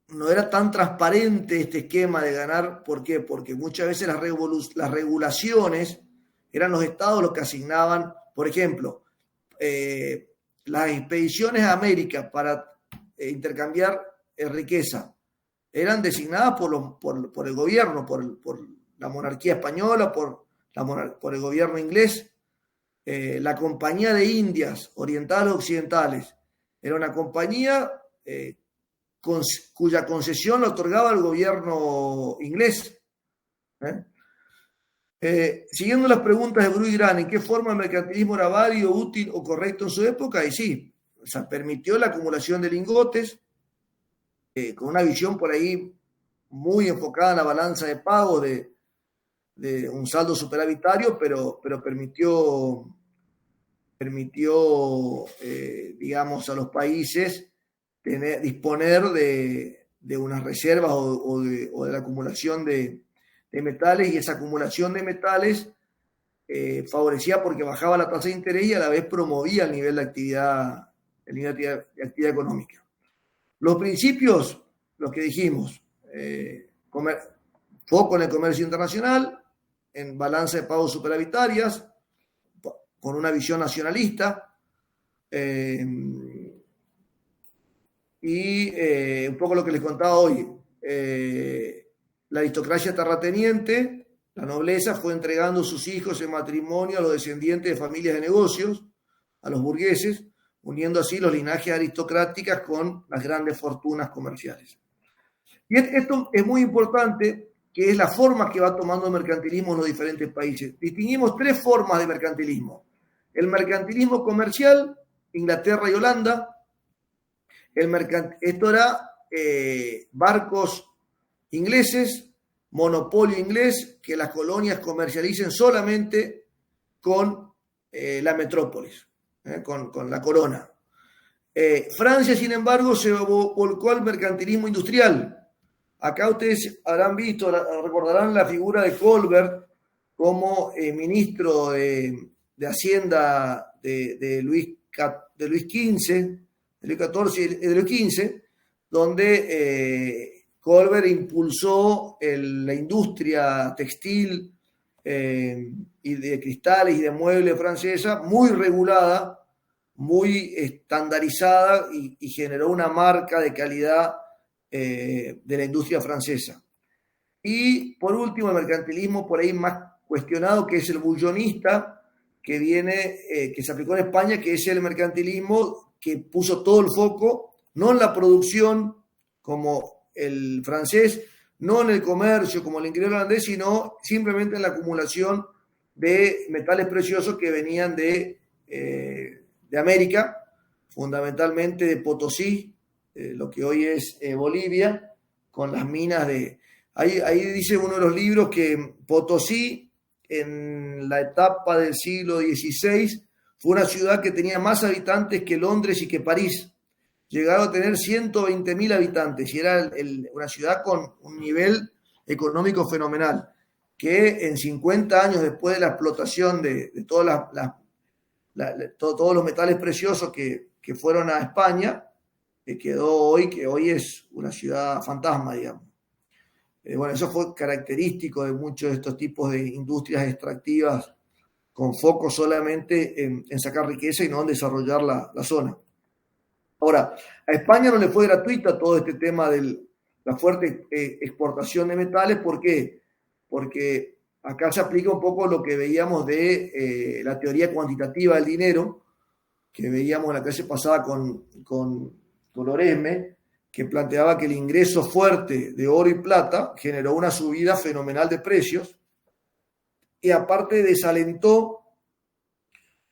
no era tan transparente este esquema de ganar. ¿Por qué? Porque muchas veces las regulaciones eran los estados los que asignaban, por ejemplo, las expediciones a América para intercambiar riqueza eran designadas por el gobierno, por la monarquía española, por el gobierno inglés. La Compañía de Indias Orientales Occidentales era una compañía cuya concesión la otorgaba el gobierno inglés. Siguiendo las preguntas de Bruy-Grant, ¿en qué forma el mercantilismo era válido, útil o correcto en su época? Y sí, o sea, permitió la acumulación de lingotes, con una visión por ahí muy enfocada en la balanza de pagos de un saldo superavitario, pero permitió digamos, a los países disponer de unas reservas o de la acumulación de metales, y esa acumulación de metales favorecía porque bajaba la tasa de interés y a la vez promovía el nivel de actividad económica. Los principios, los que dijimos, foco en el comercio internacional, en balanza de pagos superavitarias, con una visión nacionalista, y un poco lo que les contaba hoy. La aristocracia terrateniente, la nobleza, fue entregando sus hijos en matrimonio a los descendientes de familias de negocios, a los burgueses, uniendo así los linajes aristocráticos con las grandes fortunas comerciales. Y esto es muy importante, que es la forma que va tomando el mercantilismo en los diferentes países. Distinguimos tres formas de mercantilismo. El mercantilismo comercial, Inglaterra y Holanda. Esto era barcos ingleses monopolio inglés, que las colonias comercialicen solamente con la metrópolis, con la corona. Francia, sin embargo, se volcó al mercantilismo industrial. Acá ustedes habrán visto, recordarán la figura de Colbert como ministro de Hacienda de Luis XV, donde Colbert impulsó la industria textil y de cristales y de muebles francesa, muy regulada, muy estandarizada y generó una marca de calidad de la industria francesa. Y por último, el mercantilismo por ahí más cuestionado, que es el bullonista, que que se aplicó en España, que es el mercantilismo que puso todo el foco, no en la producción como el francés, no en el comercio como el inglés holandés, sino simplemente en la acumulación de metales preciosos que venían de América, fundamentalmente de Potosí, lo que hoy es Bolivia, con las minas de... Ahí dice uno de los libros que Potosí, en la etapa del siglo XVI, fue una ciudad que tenía más habitantes que Londres y que París. Llegaron a tener 120.000 habitantes y era una ciudad con un nivel económico fenomenal, que en 50 años después de la explotación de todas todos los metales preciosos que fueron a España, quedó hoy, que hoy es una ciudad fantasma, digamos. Bueno, eso fue característico de muchos de estos tipos de industrias extractivas con foco solamente en sacar riqueza y no en desarrollar la zona. Ahora, a España no le fue gratuita todo este tema de la fuerte exportación de metales. ¿Por qué? Porque acá se aplica un poco lo que veíamos de la teoría cuantitativa del dinero, que veíamos en la clase pasada con Loresme, que planteaba que el ingreso fuerte de oro y plata generó una subida fenomenal de precios y aparte desalentó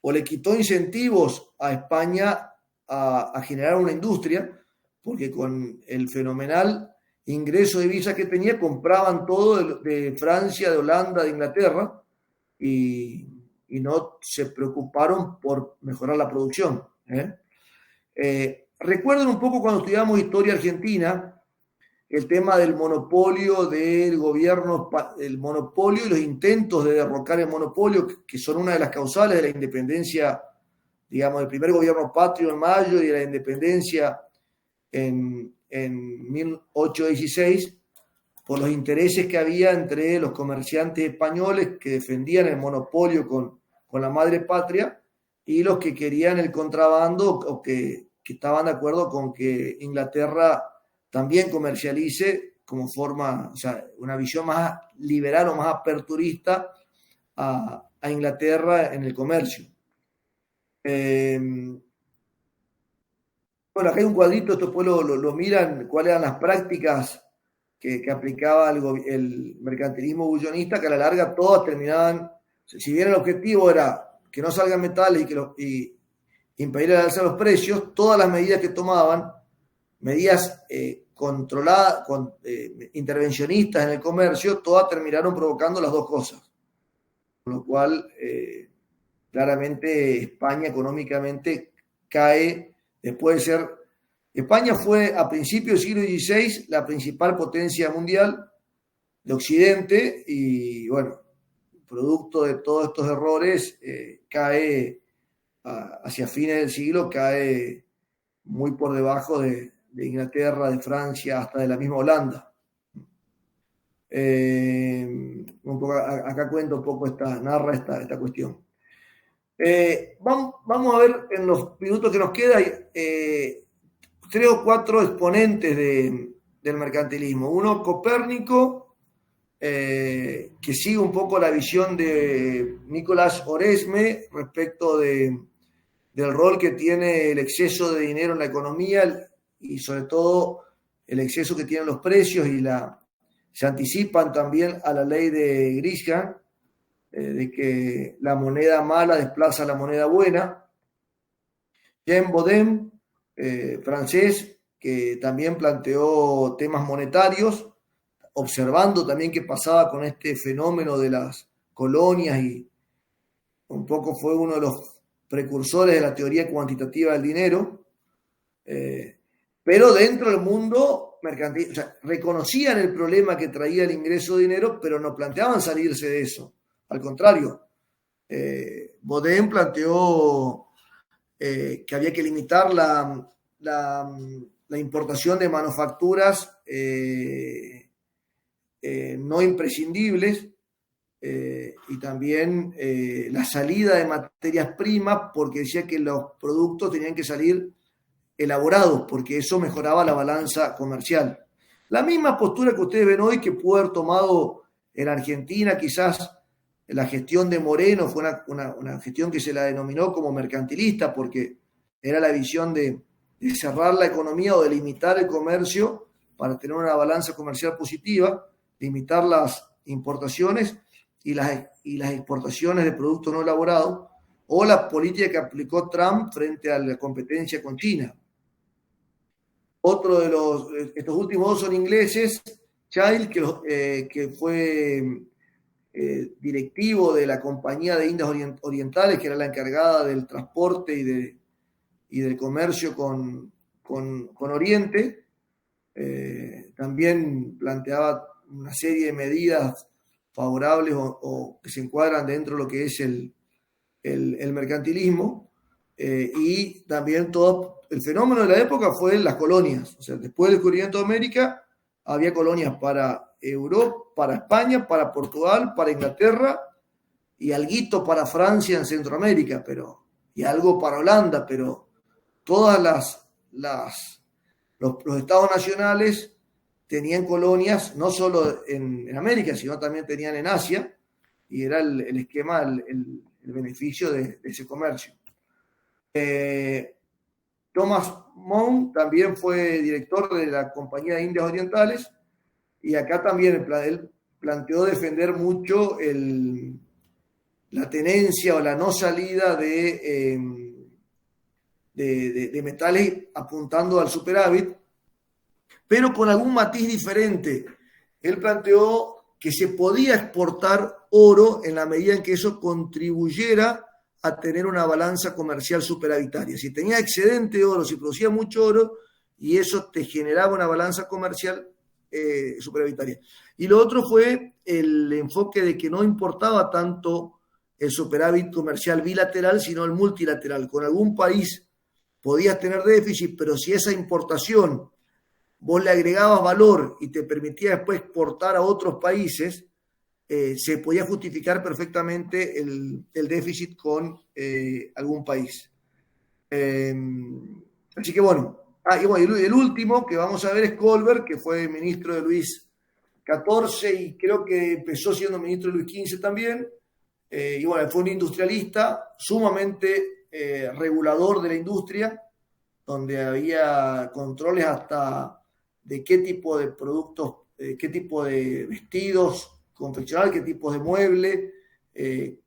o le quitó incentivos a España a generar una industria, porque con el fenomenal ingreso de divisas que tenía, compraban todo de Francia, de Holanda, de Inglaterra, y no se preocuparon por mejorar la producción. Recuerden un poco cuando estudiamos historia argentina, el tema del monopolio del gobierno, el monopolio y los intentos de derrocar el monopolio, que son una de las causales de la independencia, digamos, del primer gobierno patrio en mayo y de la independencia en 1816, por los intereses que había entre los comerciantes españoles que defendían el monopolio con la madre patria y los que querían el contrabando o que estaban de acuerdo con que Inglaterra también comercialice como forma, o sea, una visión más liberal o más aperturista a Inglaterra en el comercio. Bueno, acá hay un cuadrito, esto después lo miran, cuáles eran las prácticas que aplicaba el mercantilismo bullonista, que a la larga todas terminaban, si bien el objetivo era que no salgan metales y impedir el alza de los precios, todas las medidas que tomaban, medidas controladas, intervencionistas en el comercio, todas terminaron provocando las dos cosas. Con lo cual, claramente España económicamente cae, después de ser... España fue a principios del siglo XVI la principal potencia mundial de Occidente y, bueno, producto de todos estos errores, cae hacia fines del siglo, cae muy por debajo de Inglaterra, de Francia, hasta de la misma Holanda. Acá cuento un poco, narra esta cuestión. Vamos a ver en los minutos que nos queda 3 o 4 exponentes del mercantilismo. Uno, Copérnico, que sigue un poco la visión de Nicolás Oresme respecto del rol que tiene el exceso de dinero en la economía y sobre todo el exceso que tienen los precios y se anticipan también a la ley de Grisham, de que la moneda mala desplaza a la moneda buena. Jean Bodin, francés, que también planteó temas monetarios, observando también qué pasaba con este fenómeno de las colonias, y un poco fue uno de los precursores de la teoría cuantitativa del dinero, pero dentro del mundo mercantil, o sea, reconocían el problema que traía el ingreso de dinero, pero no planteaban salirse de eso. Al contrario, Baudin planteó que había que limitar la importación de manufacturas no imprescindibles, y también la salida de materias primas, porque decía que los productos tenían que salir elaborados, porque eso mejoraba la balanza comercial. La misma postura que ustedes ven hoy que pudo haber tomado en Argentina, quizás la gestión de Moreno fue una gestión que se la denominó como mercantilista, porque era la visión de cerrar la economía o de limitar el comercio para tener una balanza comercial positiva, limitar las importaciones y las exportaciones de productos no elaborados, o la política que aplicó Trump frente a la competencia con China. Otro de estos últimos dos son ingleses, Child, que fue directivo de la Compañía de Indias Orientales, que era la encargada del transporte y del comercio con Oriente. También planteaba una serie de medidas favorables o que se encuadran dentro de lo que es el mercantilismo, y también todo el fenómeno de la época fue las colonias. O sea, después del descubrimiento de América había colonias para Europa, para España, para Portugal, para Inglaterra, y alguito para Francia en Centroamérica, y algo para Holanda, pero todas los estados nacionales tenían colonias no solo en América, sino también tenían en Asia, y era el esquema, el beneficio de ese comercio. Thomas Mon también fue director de la Compañía de Indias Orientales, y acá también él planteó defender mucho la tenencia o la no salida de metales, apuntando al superávit, pero con algún matiz diferente. Él planteó que se podía exportar oro en la medida en que eso contribuyera a tener una balanza comercial superavitaria. Si tenía excedente de oro, si producía mucho oro, y eso te generaba una balanza comercial superavitaria. Y lo otro fue el enfoque de que no importaba tanto el superávit comercial bilateral, sino el multilateral. Con algún país podías tener déficit, pero si esa importación vos le agregabas valor y te permitía después exportar a otros países, se podía justificar perfectamente el déficit con algún país. Así que bueno, y el último que vamos a ver es Colbert, que fue ministro de Luis XIV y creo que empezó siendo ministro de Luis XV también. Y bueno, fue un industrialista sumamente regulador de la industria, donde había controles hasta de qué tipo de productos, qué tipo de vestidos confeccionar, qué tipos de mueble,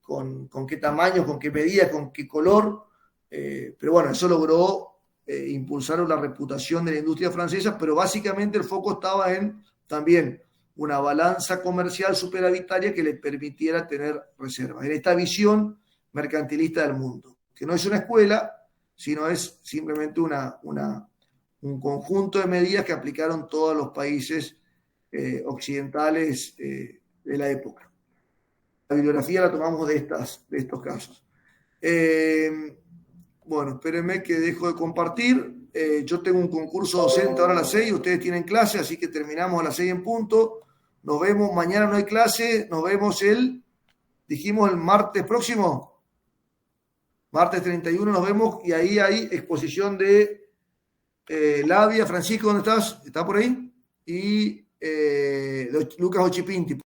con qué tamaños, con qué medidas, con qué color. Pero bueno, eso logró impulsar la reputación de la industria francesa, pero básicamente el foco estaba en también una balanza comercial superavitaria que le permitiera tener reservas. En esta visión mercantilista del mundo, que no es una escuela, sino es simplemente un conjunto de medidas que aplicaron todos los países occidentales de la época. La bibliografía la tomamos de estos casos. Bueno, espérenme que dejo de compartir. Yo tengo un concurso docente ahora a las 6, ustedes tienen clase, así que terminamos a las 6 en punto. Nos vemos, mañana no hay clase, nos vemos dijimos el martes próximo, martes 31 nos vemos, y ahí hay exposición de Labia. Francisco, ¿dónde estás? ¿Está por ahí? Y Lucas Ochipinti.